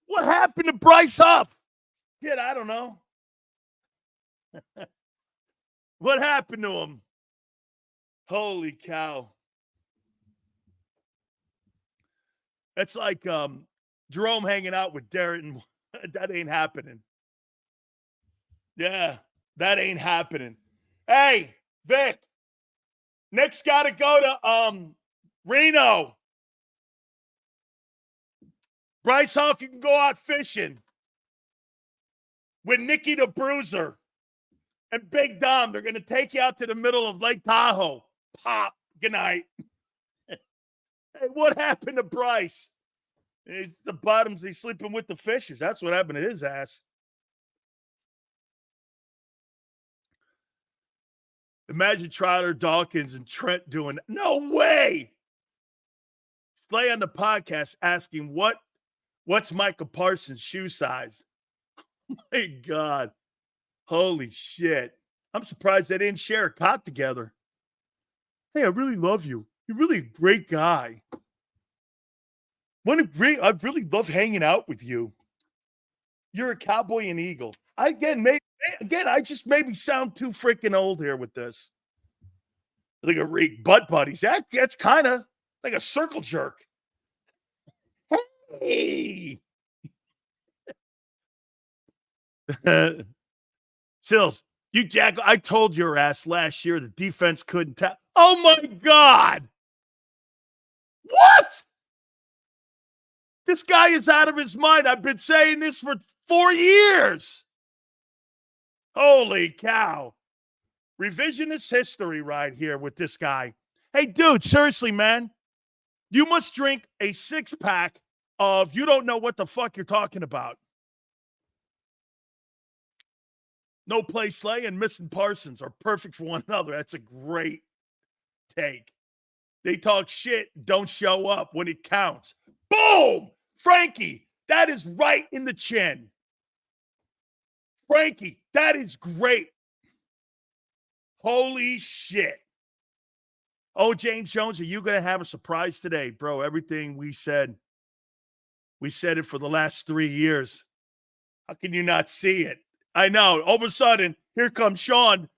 A: What happened to Bryce Huff? Kid, I don't know. What happened to him? Holy cow. That's like Jerome hanging out with Darren. That ain't happening. Yeah, that ain't happening. Hey, Vic. Nick's got to go to Reno. Bryce Huff, you can go out fishing with Nicky the Bruiser and Big Dom. They're going to take you out to the middle of Lake Tahoe. Pop. Good night. Hey, what happened to Bryce? He's the bottoms. He's sleeping with the fishes. That's what happened to his ass. Imagine Trotter, Dawkins, and Trent doing – no way. Slay on the podcast asking what's Michael Parsons' shoe size? My God. Holy shit. I'm surprised they didn't share a cot together. Hey, I really love you. You're really a great guy. I really love hanging out with you. You're a cowboy and eagle. I just maybe sound too freaking old here with this. Like a butt buddies. That's kind of like a circle jerk. Hey. Sills, you jack. I told your ass last year the defense couldn't tap. Oh my God. What? This guy is out of his mind. I've been saying this for 4 years. Holy cow. Revisionist history right here with this guy. Hey, dude, seriously, man. You must drink a 6-pack of you don't know what the fuck you're talking about. No Play Slay and Missing Parsons are perfect for one another. That's a great take. They talk shit, don't show up when it counts. Boom! Frankie, that is right in the chin. Frankie, that is great. Holy shit. Oh, James Jones, are you going to have a surprise today? Bro, everything we said it for the last 3 years. How can you not see it? I know. All of a sudden, here comes Sean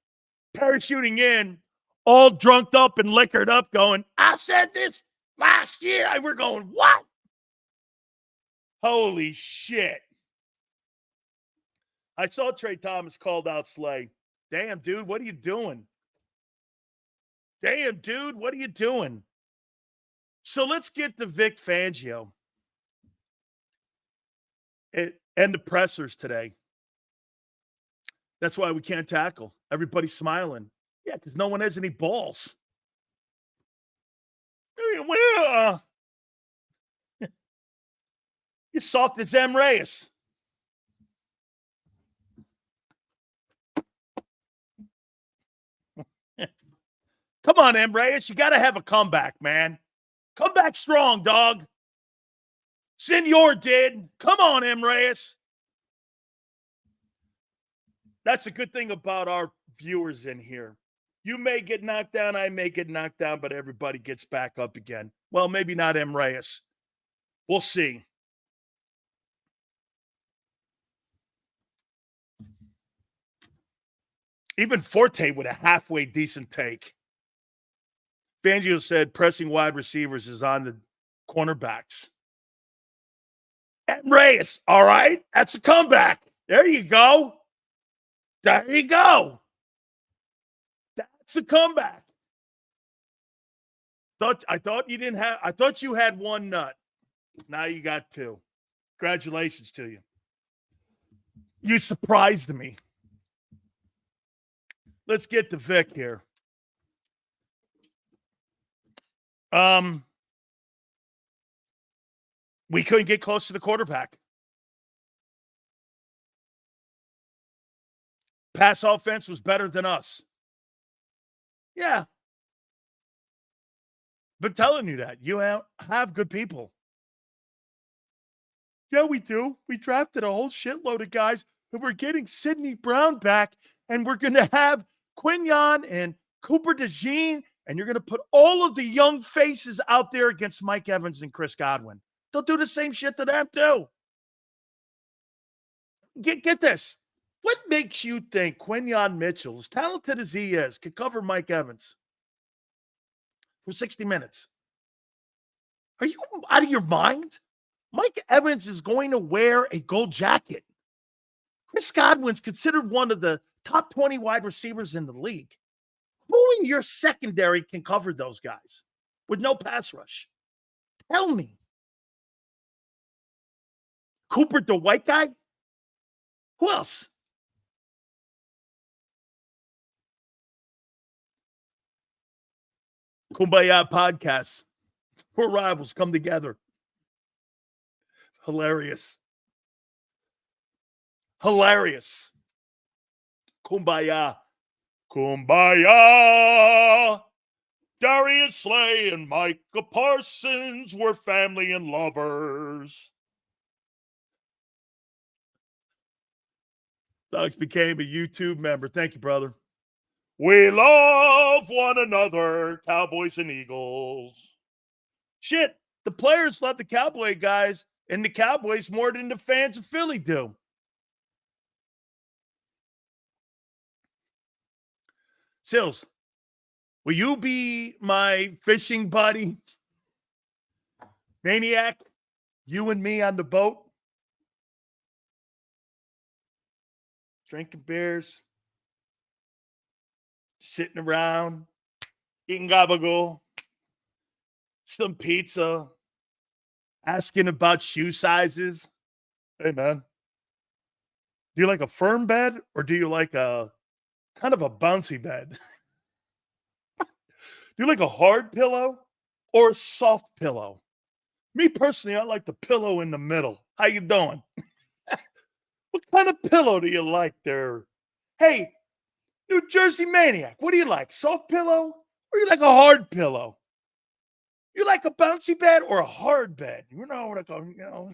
A: parachuting in, all drunked up and liquored up, going, I said this last year. We're going, what? Holy shit. I saw Trey Thomas called out Slay. Damn, dude, what are you doing? Damn, dude, what are you doing? So let's get to Vic Fangio and the pressers today. That's why we can't tackle. Everybody's smiling. Yeah, because no one has any balls. Well, you're soft as M. Reyes. Come on, M. Reyes. You got to have a comeback, man. Come back strong, dog. Senor did. Come on, M. Reyes. That's a good thing about our viewers in here. You may get knocked down, I may get knocked down, but everybody gets back up again. Well, maybe not M. Reyes. We'll see. Even Forte with a halfway decent take. Fangio said pressing wide receivers is on the cornerbacks. M. Reyes, all right? That's a comeback. There you go. There you go. That's a comeback. I thought you had one nut. Now you got two. Congratulations to you. You surprised me. Let's get to Vic here. We couldn't get close to the quarterback. Pass offense was better than us. Yeah. Been telling you that. You have good people. Yeah, we do. We drafted a whole shitload of guys. We're getting Sidney Brown back, and we're going to have Quignon and Cooper DeJean, and you're going to put all of the young faces out there against Mike Evans and Chris Godwin. They'll do the same shit to them, too. Get this. What makes you think Quignon Mitchell, as talented as he is, could cover Mike Evans for 60 minutes? Are you out of your mind? Mike Evans is going to wear a gold jacket. Chris Godwin's considered one of the top 20 wide receivers in the league. Who in your secondary can cover those guys with no pass rush? Tell me. Cooper, the white guy? Who else? Kumbaya podcast. Where rivals come together. Hilarious. Hilarious. Kumbaya. Kumbaya. Darius Slay and Micah Parsons were family and lovers. Dogs became a YouTube member. Thank you, brother. We love one another, Cowboys and Eagles. Shit, the players love the Cowboy guys and the Cowboys more than the fans of Philly do. Sills, will you be my fishing buddy? Maniac, you and me on the boat? Drinking beers, sitting around, eating gabagool, some pizza, asking about shoe sizes. Hey, man, do you like a firm bed or do you like a kind of a bouncy bed? Do you like a hard pillow or a soft pillow? Me personally, I like the pillow in the middle. How you doing? What kind of pillow do you like there? Hey, New Jersey Maniac, what do you like? Soft pillow or you like a hard pillow? You like a bouncy bed or a hard bed? You know what I go,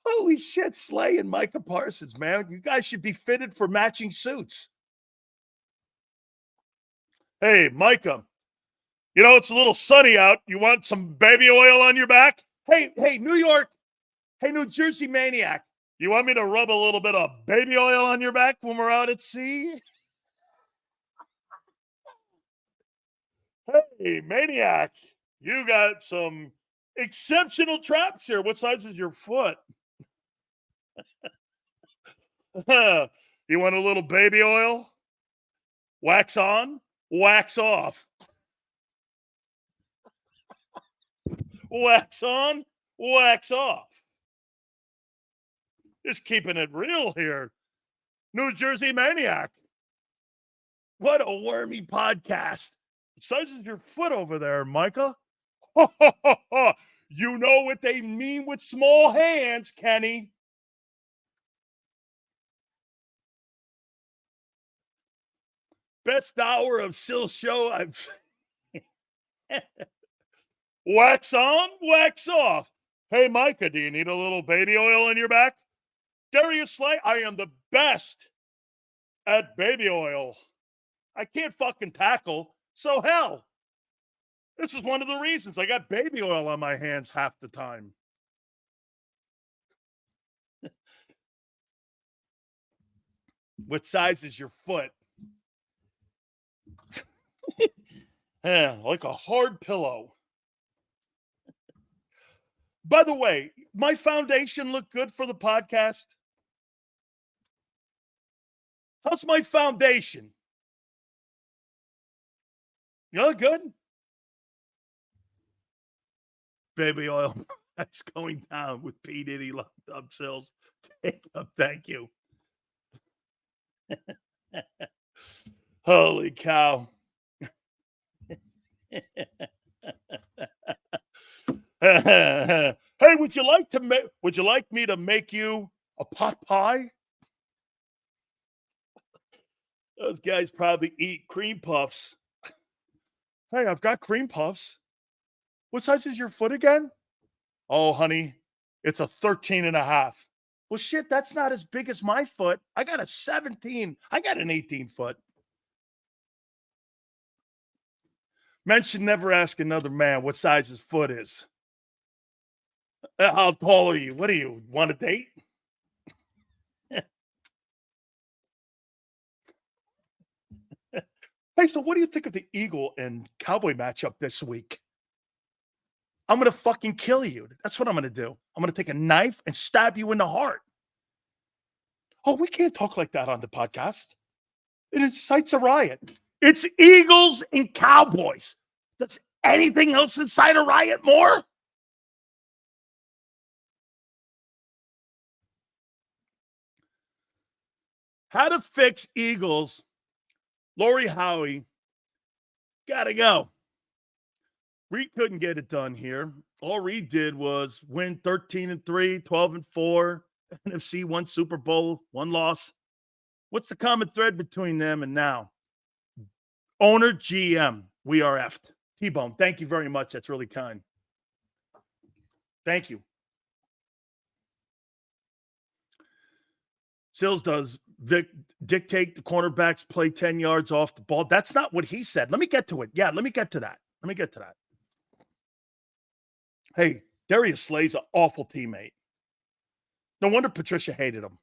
A: Holy shit, Slay and Micah Parsons, man. You guys should be fitted for matching suits. Hey, Micah, it's a little sunny out. You want some baby oil on your back? Hey, New York. Hey, New Jersey Maniac. You want me to rub a little bit of baby oil on your back when we're out at sea? Hey, Maniac, you got some exceptional traps here. What size is your foot? You want a little baby oil? Wax on, wax off. Wax on, wax off. Just keeping it real here. New Jersey Maniac. What a wormy podcast. What size is your foot over there, Micah? You know what they mean with small hands, Kenny. Best hour of Sill show I've... Wax on, wax off. Hey, Micah, do you need a little baby oil in your back? Darius Slay, I am the best at baby oil. I can't fucking tackle, so hell. This is one of the reasons I got baby oil on my hands half the time. What size is your foot? Yeah, like a hard pillow. By the way, my foundation look good for the podcast? How's my foundation? You look good? Baby oil is going down with P. Diddy locked up sales. Thank you. Holy cow. Hey, would you like me to make you a pot pie? Those guys probably eat cream puffs. Hey, I've got cream puffs. What size is your foot again? Oh, honey, it's a 13 and a half. Well, shit, that's not as big as my foot. I got a 17. I got an 18 foot. Men should never ask another man what size his foot is. How tall are you? What do you want to date? Hey, so what do you think of the Eagle and Cowboy matchup this week? I'm going to fucking kill you. That's what I'm going to do. I'm going to take a knife and stab you in the heart. Oh, we can't talk like that on the podcast. It incites a riot. It's Eagles and Cowboys. Does anything else incite a riot more? How to fix Eagles. Lorie Howie. Gotta go. Reed couldn't get it done here. All Reed did was win 13-3, 12-4, NFC, one Super Bowl, one loss. What's the common thread between them and now? Owner, GM, we are effed. T-Bone, thank you very much. That's really kind. Thank you. Sills does dictate the cornerbacks play 10 yards off the ball. That's not what he said. Let me get to it. Yeah, let me get to that. Hey, Darius Slay's an awful teammate. No wonder Patricia hated him.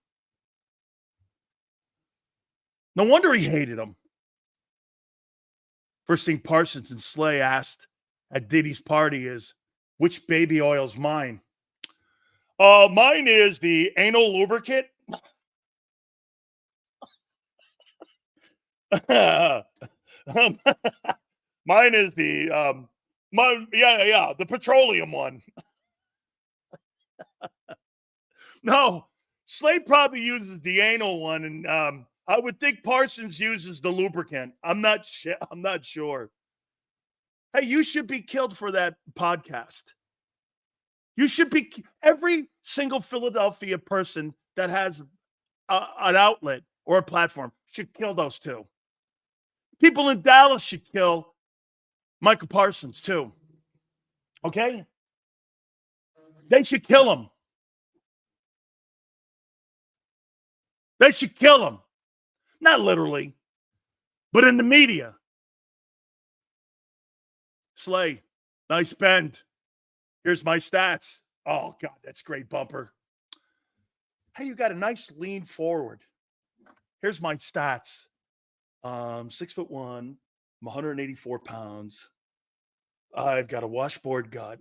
A: No wonder he hated him. First thing Parsons and Slay asked at Diddy's party is, which baby oil's mine? Mine is the anal lubricant. Mine is the the petroleum one. No, Slay probably uses the anal one, and I would think Parsons uses the lubricant. I'm not sure. Hey, you should be killed for that podcast. You should be every single Philadelphia person that has an outlet or a platform should kill those two. People in Dallas should kill Michael Parsons too. Okay? They should kill him. They should kill him. Not literally, but in the media. Slay, nice bend. Here's my stats. Oh, God, that's great bumper. Hey, you got a nice lean forward. Here's my stats. 6'1", I'm 184 pounds. I've got a washboard gut.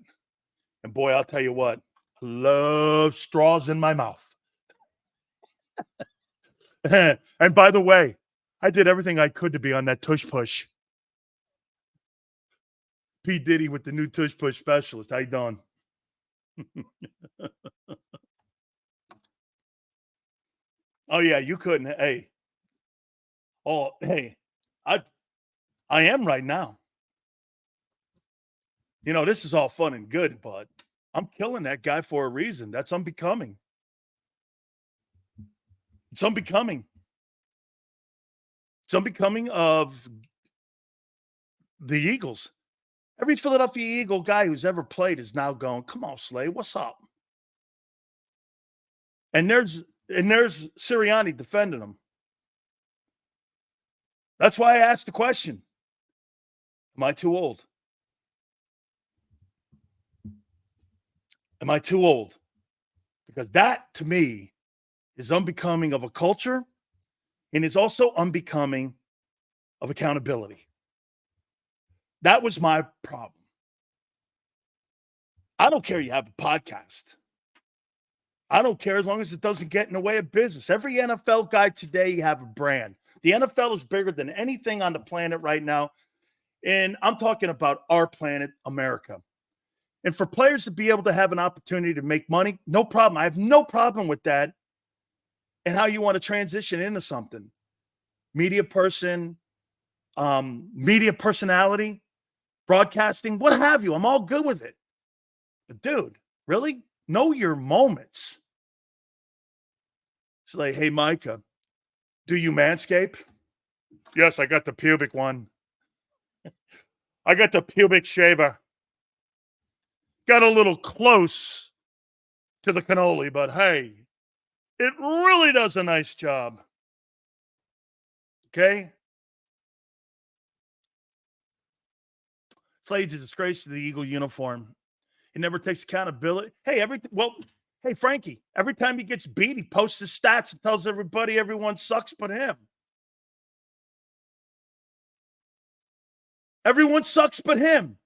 A: And boy, I'll tell you what, I love straws in my mouth. And by the way, I did everything I could to be on that tush push. P. Diddy with the new tush push specialist. How you doing? Oh, yeah, you couldn't. Hey. Oh, hey. I am right now. You know, this is all fun and good, but I'm killing that guy for a reason. That's unbecoming. It's unbecoming. It's unbecoming of the Eagles. Every Philadelphia Eagle guy who's ever played is now going, come on, Slay, what's up? And there's Sirianni defending him. That's why I asked the question. Am I too old? Am I too old? Because that, to me, is unbecoming of a culture and is also unbecoming of accountability. That was my problem. I don't care you have a podcast. I don't care as long as it doesn't get in the way of business. Every NFL guy today, you have a brand. The NFL is bigger than anything on the planet right now. And I'm talking about our planet, America. And for players to be able to have an opportunity to make money, no problem. I have no problem with that. And how you want to transition into something. Media person, media personality, broadcasting, what have you. I'm all good with it. But dude, really? Know your moments. It's like, hey, Micah, do you manscape? Yes, I got the pubic one. I got the pubic shaver. Got a little close to the cannoli, but hey, It really does a nice job. Okay? Slade's a disgrace to the Eagle uniform. He never takes accountability. Hey, Frankie, every time he gets beat, he posts his stats and tells everybody everyone sucks but him. Everyone sucks but him.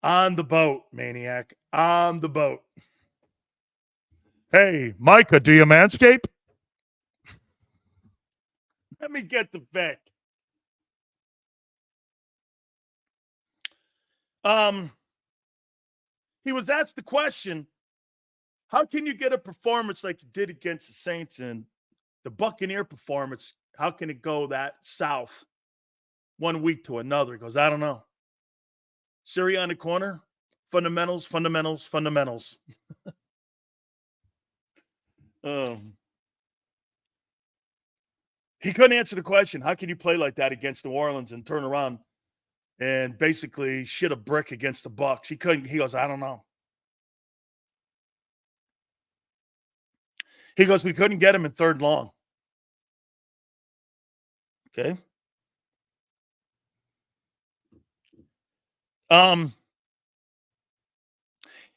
A: On the boat, maniac. On the boat. Hey, Micah, do you manscape? Let me get the Vic. He was asked the question, how can you get a performance like you did against the Saints and the Buccaneer performance? How can it go that south one week to another? He goes, I don't know. Sirianni corner, fundamentals. He couldn't answer the question. How can you play like that against New Orleans and turn around and basically shit a brick against the Bucs? He couldn't. He goes, I don't know. He goes, we couldn't get him in third long. Okay.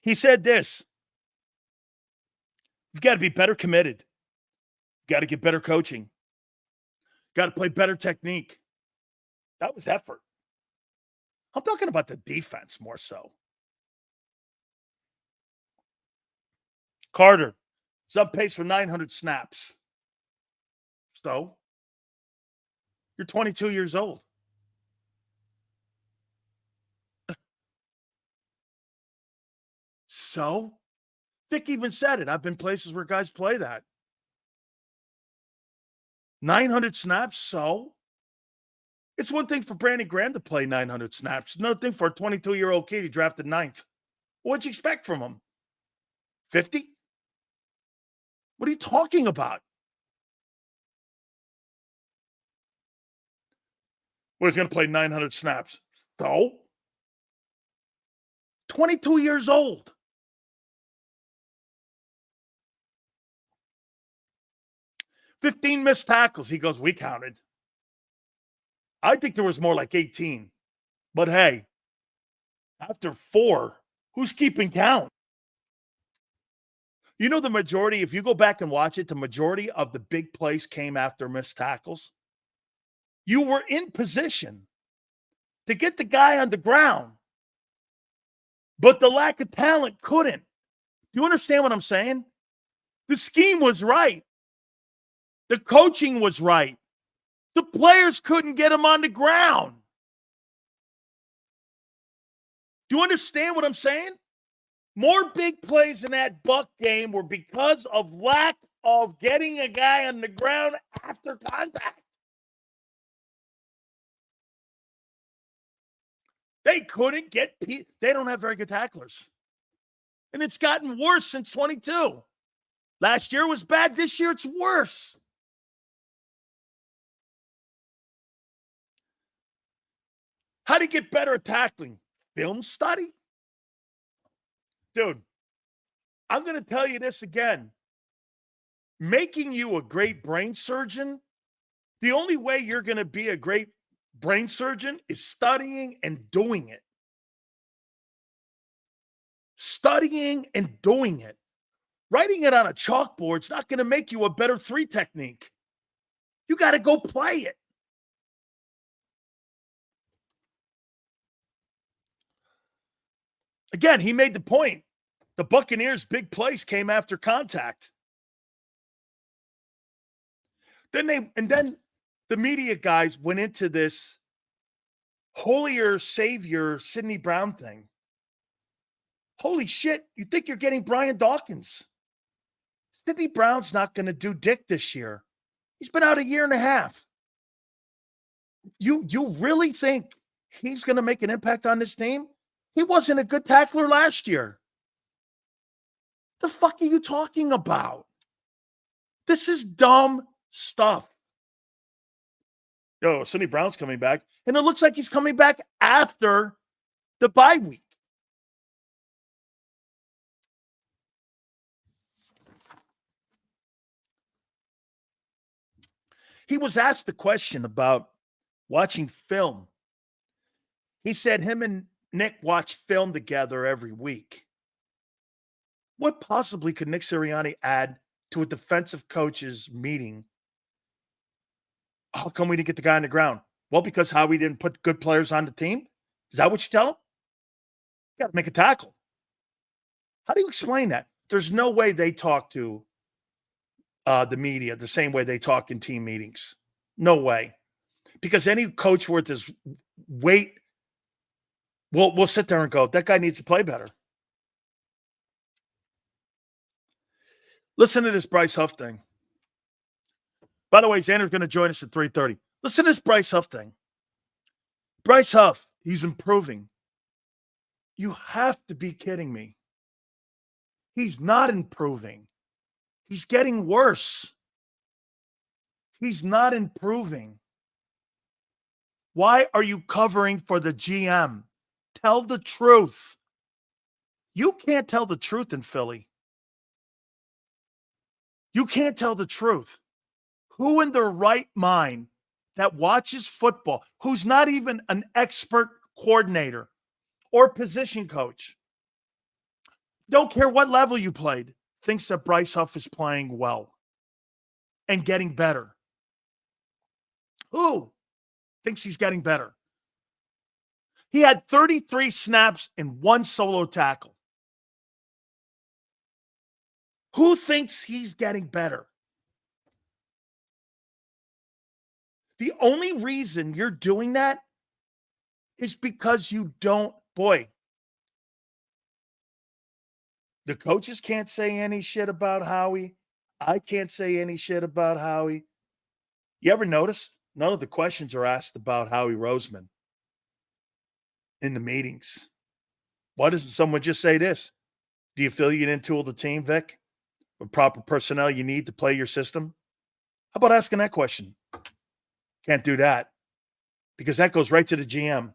A: He said this. You've got to be better committed. Got to get better coaching. Got to play better technique. That was effort. I'm talking about the defense more so. Carter is up pace for 900 snaps. So, you're 22 years old. So, Vic even said it. I've been places where guys play that. 900 snaps, so? It's one thing for Brandon Graham to play 900 snaps. Another thing for a 22-year-old kid he drafted 9th. What'd you expect from him? 50? What are you talking about? Well, he's going to play 900 snaps. So? 22 years old. "15 missed tackles." He goes, we counted. I think there was more like 18. But hey, after 4, who's keeping count? You know the majority, if you go back and watch it, the majority of the big plays came after missed tackles. You were in position to get the guy on the ground, but the lack of talent couldn't. Do you understand what I'm saying? The scheme was right. The coaching was right. The players couldn't get him on the ground. Do you understand what I'm saying? More big plays in that Buck game were because of lack of getting a guy on the ground after contact. They couldn't get – they don't have very good tacklers. And it's gotten worse since 22. Last year was bad. This year it's worse. How do you get better at tackling? Film study? Dude, I'm going to tell you this again. Making you a great brain surgeon, the only way you're going to be a great brain surgeon is studying and doing it. Studying and doing it. Writing it on a chalkboard is not going to make you a better 3 technique. You got to go play it. Again, he made the point. The Buccaneers' big plays came after contact. Then the media guys went into this holier savior Sidney Brown thing. Holy shit, you think you're getting Brian Dawkins. Sidney Brown's not going to do dick this year. He's been out a year and a half. You really think he's going to make an impact on this team? He wasn't a good tackler last year. The fuck are you talking about? This is dumb stuff. Yo, Sidney Brown's coming back, and it looks like he's coming back after the bye week. He was asked the question about watching film. He said him and Nick watch film together every week. What possibly could Nick Sirianni add to a defensive coach's meeting? How come we didn't get the guy on the ground? Well, because Howie didn't put good players on the team? Is that what you tell him? You got to make a tackle. How do you explain that? There's no way they talk to the media the same way they talk in team meetings. No way. Because any coach worth his weight we'll sit there and go, that guy needs to play better. Listen to this Bryce Huff thing. By the way, Xander's going to join us at 3:30. Listen to this Bryce Huff thing. Bryce Huff, he's improving. You have to be kidding me. He's not improving. He's getting worse. He's not improving. Why are you covering for the GM? Tell the truth. You can't tell the truth in Philly. You can't tell the truth. Who in their right mind that watches football, who's not even an expert coordinator or position coach, don't care what level you played, thinks that Bryce Huff is playing well and getting better? Who thinks he's getting better? He had 33 snaps and 1 solo tackle. Who thinks he's getting better? The only reason you're doing that is because you don't, boy. The coaches can't say any shit about Howie. I can't say any shit about Howie. You ever notice none of the questions are asked about Howie Roseman in the meetings? Why doesn't someone just say this? Do you feel you didn't tool the team, Vic? With proper personnel you need to play your system? How about asking that question? Can't do that because that goes right to the GM.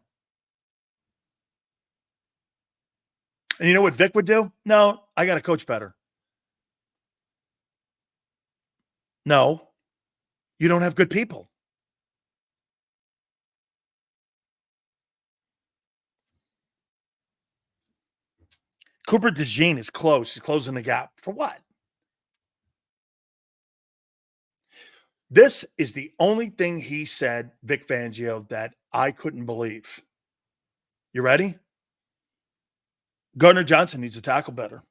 A: And you know what Vic would do? No, I got to coach better. No, you don't have good people. Cooper DeJean is close. He's closing the gap. For what? This is the only thing he said, Vic Fangio, that I couldn't believe. You ready? Gardner-Johnson needs to tackle better.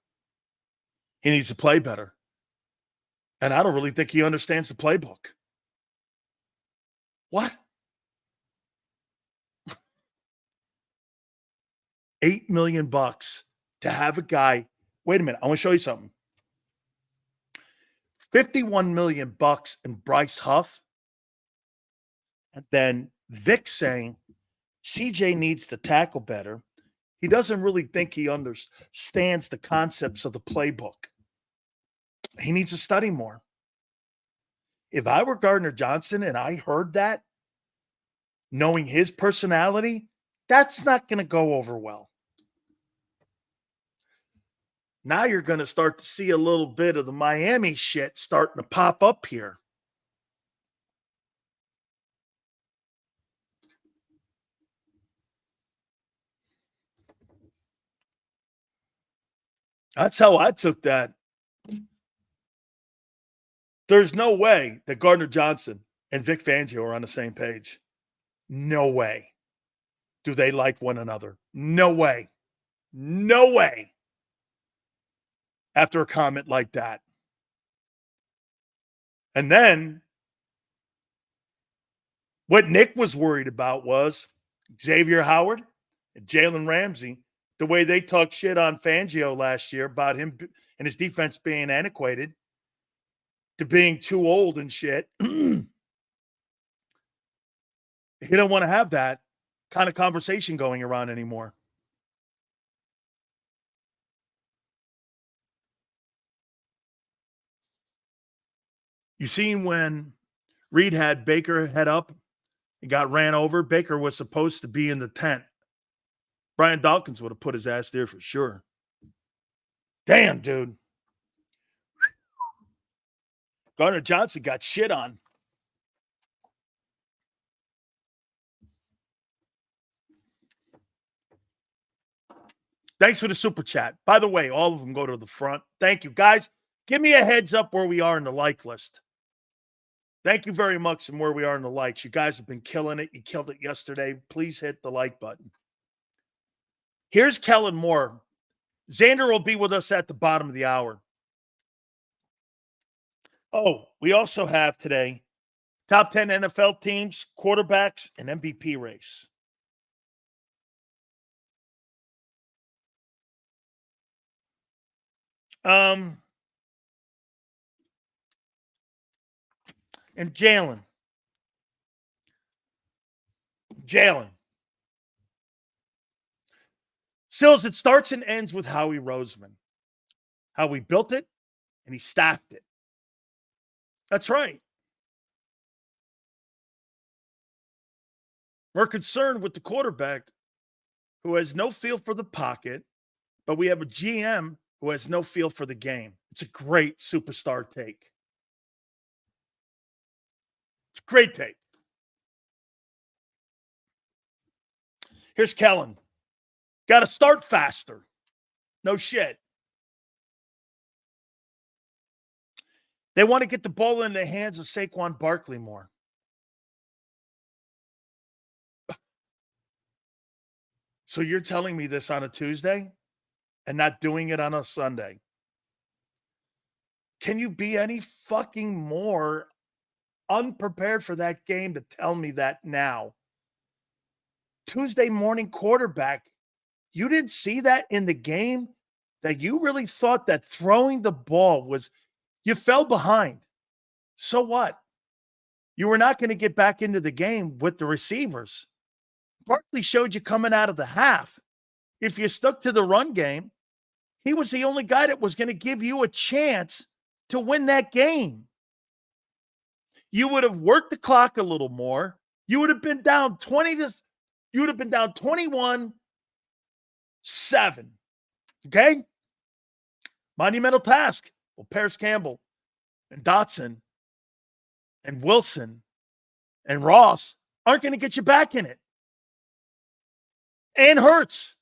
A: He needs to play better. And I don't really think he understands the playbook. What? $8 million to have a guy. Wait a minute. I want to show you something. $51 million in Bryce Huff. And then Vic saying CJ needs to tackle better. He doesn't really think he understands the concepts of the playbook. He needs to study more. If I were Gardner-Johnson and I heard that, knowing his personality, that's not going to go over well. Now you're going to start to see a little bit of the Miami shit starting to pop up here. That's how I took that. There's no way that Gardner-Johnson and Vic Fangio are on the same page. No way do they like one another. No way. No way. After a comment like that. And then what Nick was worried about was Xavier Howard and Jalen Ramsey, the way they talked shit on Fangio last year about him and his defense being antiquated to being too old and shit. He don't want to have that kind of conversation going around anymore. You seen when Reed had Baker head up and got ran over? Baker was supposed to be in the tent. Brian Dawkins would have put his ass there for sure. Damn, dude. Gardner-Johnson got shit on. Thanks for the super chat. By the way, all of them go to the front. Thank you. Guys, give me a heads up where we are in the like list. Thank you very much and where we are in the likes. You guys have been killing it. You killed it yesterday. Please hit the like button. Here's Kellen Moore. Xander will be with us at the bottom of the hour. Oh, we also have today top 10 NFL teams, quarterbacks, and MVP race. And Jalen. Sills, it starts and ends with Howie Roseman. How we built it, and he staffed it. That's right. We're concerned with the quarterback who has no feel for the pocket, but we have a GM who has no feel for the game. It's a great superstar take. It's a great take. Here's Kellen. Got to start faster. No shit. They want to get the ball in the hands of Saquon Barkley more. So you're telling me this on a Tuesday and not doing it on a Sunday? Can you be any fucking more unprepared for that game to tell me that now? Tuesday morning quarterback, you didn't see that in the game? That you really thought that throwing the ball was, you fell behind. So what? You were not going to get back into the game with the receivers. Barkley showed you coming out of the half. If you stuck to the run game, he was the only guy that was going to give you a chance to win that game. You would have worked the clock a little more. You would have been down 21-7. Okay? Monumental task. Well, Paris Campbell and Dotson and Wilson and Ross aren't going to get you back in it. And Hurts.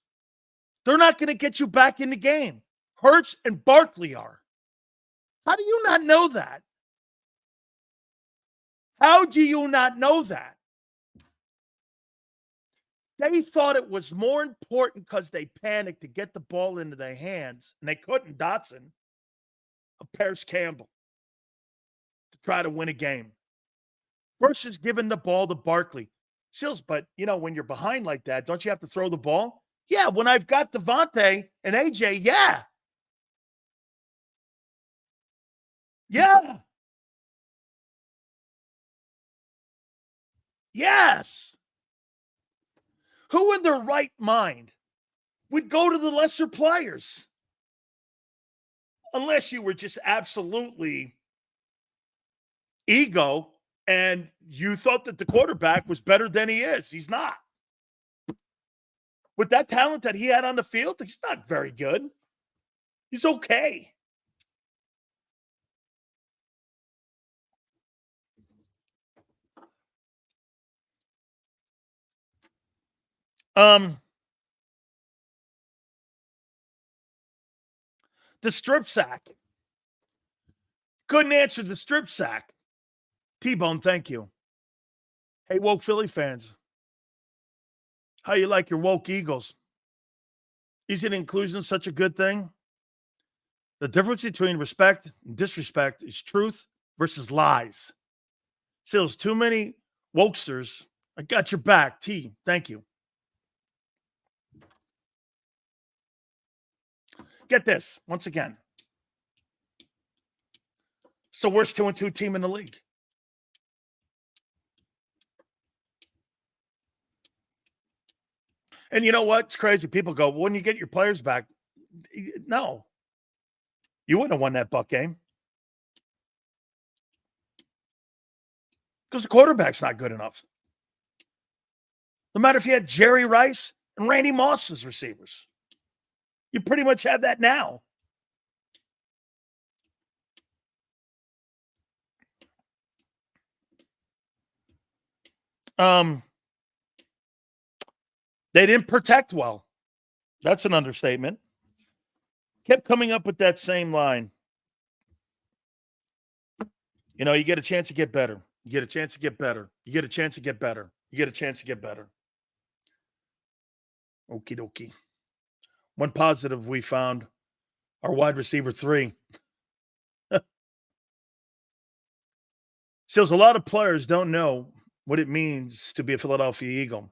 A: They're not going to get you back in the game. Hurts and Barkley are. How do you not know that? How do you not know that? They thought it was more important because they panicked to get the ball into their hands, and they couldn't, Dotson, of Paris Campbell, to try to win a game versus giving the ball to Barkley. Sills, but, when you're behind like that, don't you have to throw the ball? Yeah, when I've got Devontae and AJ, yeah. Yeah. Yes. Who in their right mind would go to the lesser players? Unless you were just absolutely ego and you thought that the quarterback was better than he is. He's not. With that talent that he had on the field, he's not very good. He's okay. The strip sack. Couldn't answer the strip sack. T-Bone, thank you. Hey, woke Philly fans. How you like your woke Eagles? Isn't inclusion such a good thing? The difference between respect and disrespect is truth versus lies. Sills, too many wokesters. I got your back. T, thank you. Get this, once again. It's the worst 2-2 team in the league. And you know what? It's crazy. People go, well, when you get your players back, no. You wouldn't have won that Buck game. Because the quarterback's not good enough. No matter if you had Jerry Rice and Randy Moss as receivers. You pretty much have that now. They didn't protect well. That's an understatement. Kept coming up with that same line. You know, you get a chance to get better. You get a chance to get better. You get a chance to get better. You get a chance to get better. Okie dokie. One positive we found, our wide receiver 3. So a lot of players don't know what it means to be a Philadelphia Eagle.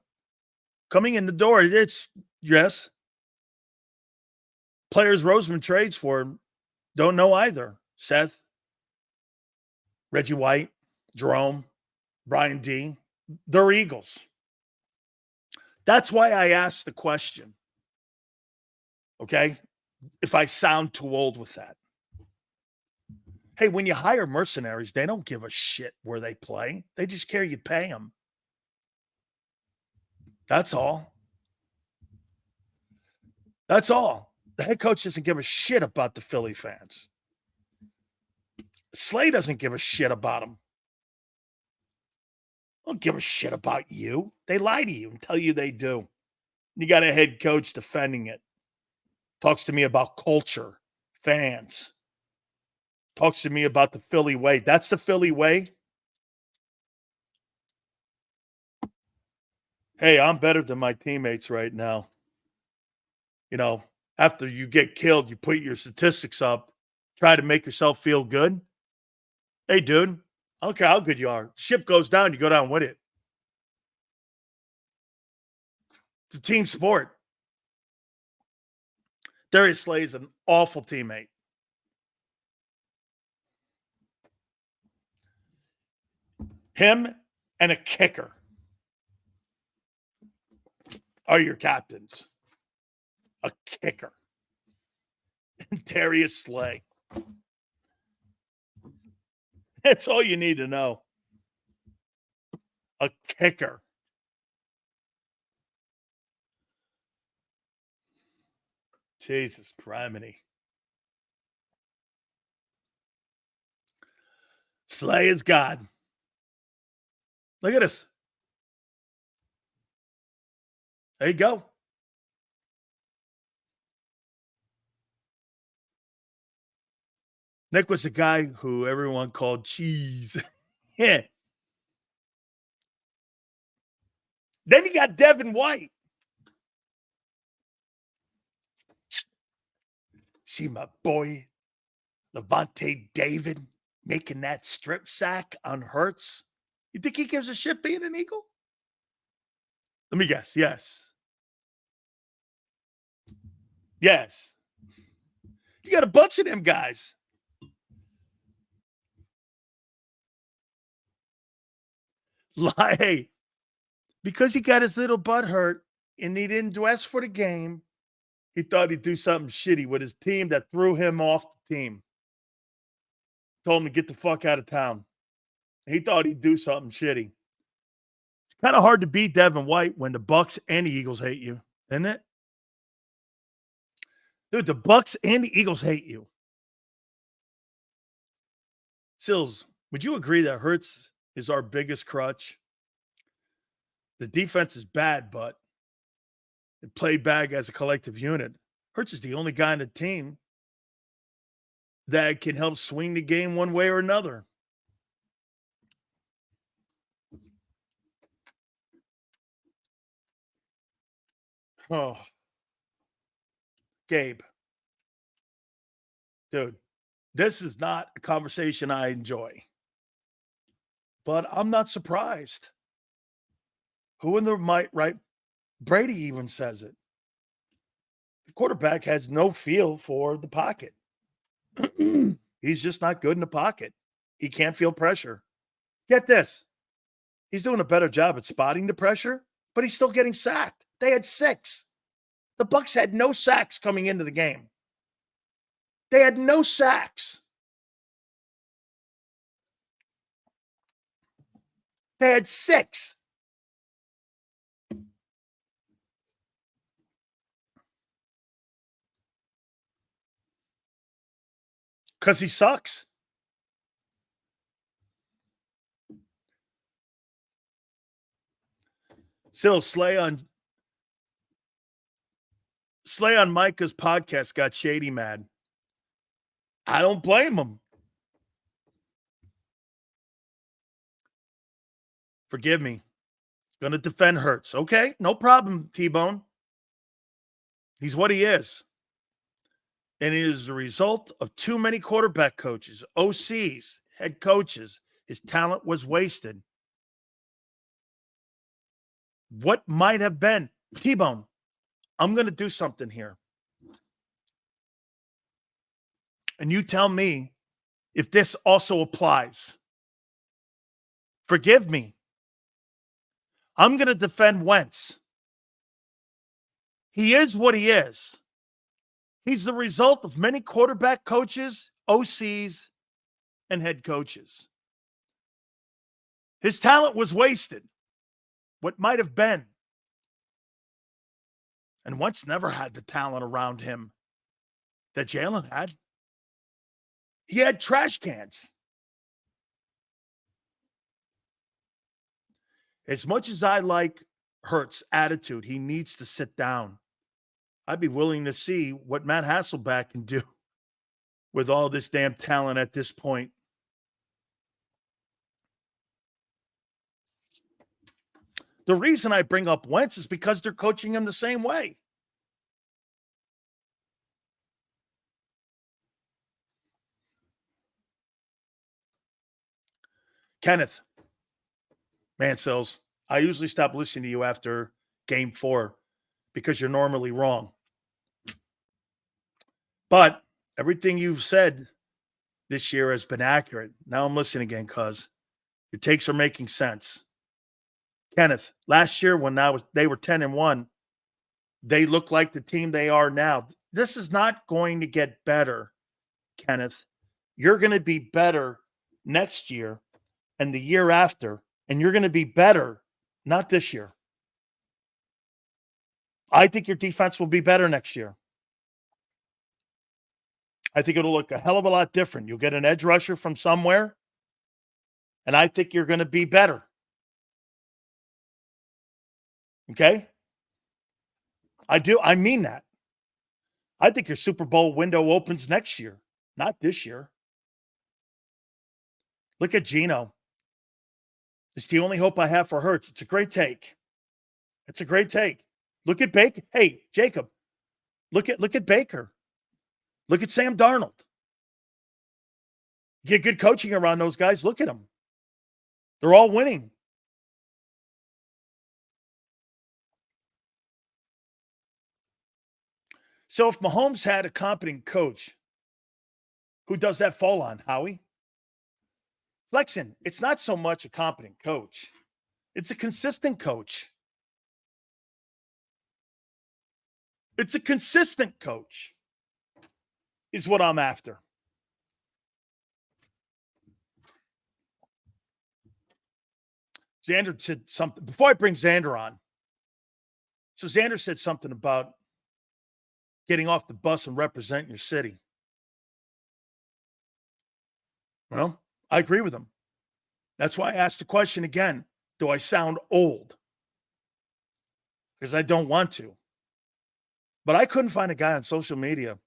A: Coming in the door, it's, yes, players Roseman trades for don't know either. Seth, Reggie White, Jerome, Brian D. They're Eagles. That's why I asked the question. Okay? If I sound too old with that. Hey, when you hire mercenaries, they don't give a shit where they play. They just care you pay them. That's all. That's all. The head coach doesn't give a shit about the Philly fans. Slay doesn't give a shit about them. Don't give a shit about you. They lie to you and tell you they do. You got a head coach defending it. Talks to me about culture, fans. Talks to me about the Philly way. That's the Philly way. Hey, I'm better than my teammates right now. You know, after you get killed, you put your statistics up, try to make yourself feel good. Hey, dude, I don't care how good you are. Ship goes down, you go down with it. It's a team sport. Darius Slay is an awful teammate. Him and a kicker are your captains. A kicker. Darius Slay. That's all you need to know. A kicker. Jesus criminy. Slay is God. Look at this. There you go. Nick was the guy who everyone called cheese. Yeah. Then you got Devin White. See my boy, Levante David, making that strip sack on Hurts. You think he gives a shit being an Eagle? Let me guess. Yes. Yes. You got a bunch of them guys. Hey, because he got his little butt hurt and he didn't dress for the game, he thought he'd do something shitty with his team that threw him off the team. Told him to get the fuck out of town. He thought he'd do something shitty. It's kind of hard to beat Devin White when the Bucs and the Eagles hate you, isn't it? Dude, the Bucs and the Eagles hate you. Sills, would you agree that Hurts is our biggest crutch? The defense is bad, but it played bad as a collective unit. Hurts is the only guy on the team that can help swing the game one way or another. Oh, Gabe. Dude, this is not a conversation I enjoy. But I'm not surprised. Who in their right? Brady even says it. The quarterback has no feel for the pocket. He's just not good in the pocket. He can't feel pressure. Get this. He's doing a better job at spotting the pressure, but he's still getting sacked. They had 6. The Bucs had no sacks coming into the game. They had no sacks. They had 6. Because he sucks. Still Slay on Slay on Micah's podcast got shady mad. I don't blame him. Forgive me. Going to defend Hurts. Okay, no problem, T-Bone. He's what he is. And it is the result of too many quarterback coaches, OCs, head coaches. His talent was wasted. What might have been? T-Bone, I'm going to do something here. And you tell me if this also applies. Forgive me. I'm going to defend Wentz. He is what he is. He's the result of many quarterback coaches, OCs, and head coaches. His talent was wasted. What might have been. And Wentz never had the talent around him that Jalen had. He had trash cans. As much as I like Hurts' attitude, he needs to sit down. I'd be willing to see what Matt Hasselbeck can do with all this damn talent at this point. The reason I bring up Wentz is because they're coaching him the same way. Kenneth, Mansell's, I usually stop listening to you after game 4 because you're normally wrong. But everything you've said this year has been accurate. Now I'm listening again, cuz your takes are making sense. Kenneth, last year when they were 10-1, they looked like the team they are now. This is not going to get better, Kenneth. You're going to be better next year and the year after, and you're going to be better, not this year. I think your defense will be better next year. I think it'll look a hell of a lot different. You'll get an edge rusher from somewhere, and I think you're going to be better. Okay? I do. I mean that. I think your Super Bowl window opens next year, not this year. Look at Geno. It's the only hope I have for Hurts. It's a great take. It's a great take. Look at Baker. Hey, Jacob, look at Baker. Look at Sam Darnold. Get good coaching around those guys. Look at them. They're all winning. So if Mahomes had a competent coach, who does that fall on, Howie? Flexen, it's not so much a competent coach. It's a consistent coach. It's a consistent coach is what I'm after. Xander said something. Before I bring Xander on, so Xander said something about getting off the bus and representing your city. Well, I agree with him. That's why I asked the question again. Do I sound old? Because I don't want to. But I couldn't find a guy on social media,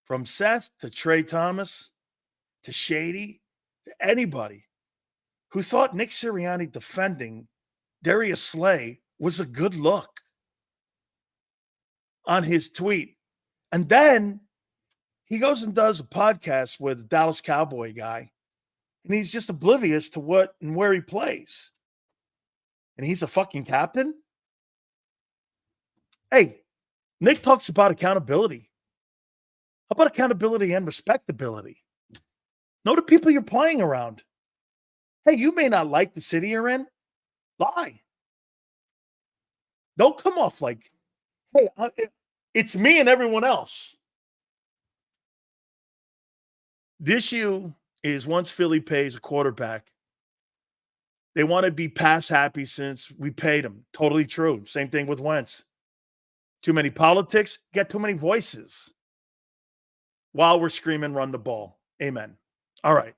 A: from Seth to Trey Thomas to Shady to anybody, who thought Nick Sirianni defending Darius Slay was a good look on his tweet. And then he goes and does a podcast with a Dallas Cowboy guy, and he's just oblivious to what and where he plays. And he's a fucking captain? Hey, Nick talks about accountability. How about accountability and respectability? Know the people you're playing around. Hey, you may not like the city you're in. Lie. Don't come off like, hey, it's me and everyone else. The issue is once Philly pays a quarterback, they want to be pass happy since we paid them. Totally true. Same thing with Wentz. Too many politics, get too many voices while we're screaming, run the ball. Amen. All right.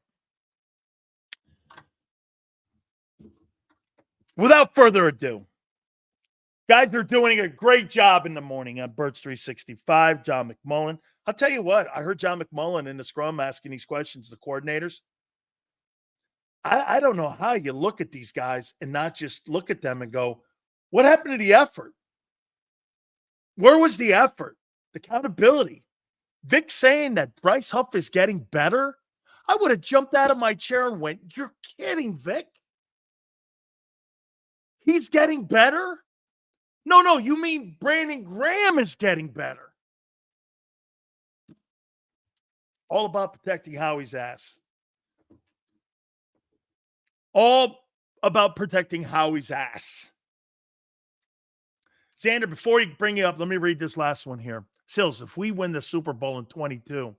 A: Without further ado, Guys are doing a great job in the morning on Birds 365. John McMullen. I'll tell you what, I heard John McMullen in the scrum asking these questions, the coordinators. I don't know how you look at these guys and not just look at them and go, what happened to the effort? Where was the effort? The accountability. Vic saying that Bryce Huff is getting better? I would have jumped out of my chair and went, you're kidding, Vic? He's getting better? No, you mean Brandon Graham is getting better. All about protecting Howie's ass. All about protecting Howie's ass. Xander, before you bring you up, let me read this last one here. Sills, if we win the Super Bowl in 22,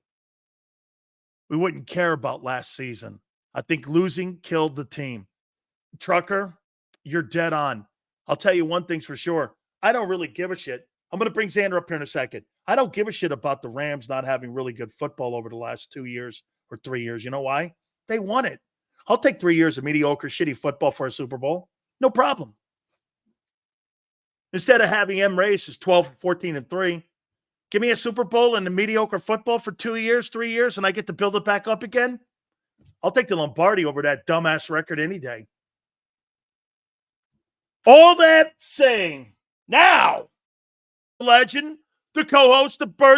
A: we wouldn't care about last season. I think losing killed the team. Trucker, you're dead on. I'll tell you one thing's for sure. I don't really give a shit. I'm going to bring Xander up here in a second. I don't give a shit about the Rams not having really good football over the last 2 years or 3 years. You know why? They won it. I'll take 3 years of mediocre, shitty football for a Super Bowl. No problem. Instead of having M. Race as 12, 14, and 3, give me a Super Bowl and a mediocre football for 2 years, 3 years, and I get to build it back up again. I'll take the Lombardi over that dumbass record any day. All that saying, now, legend, the co-host of Bird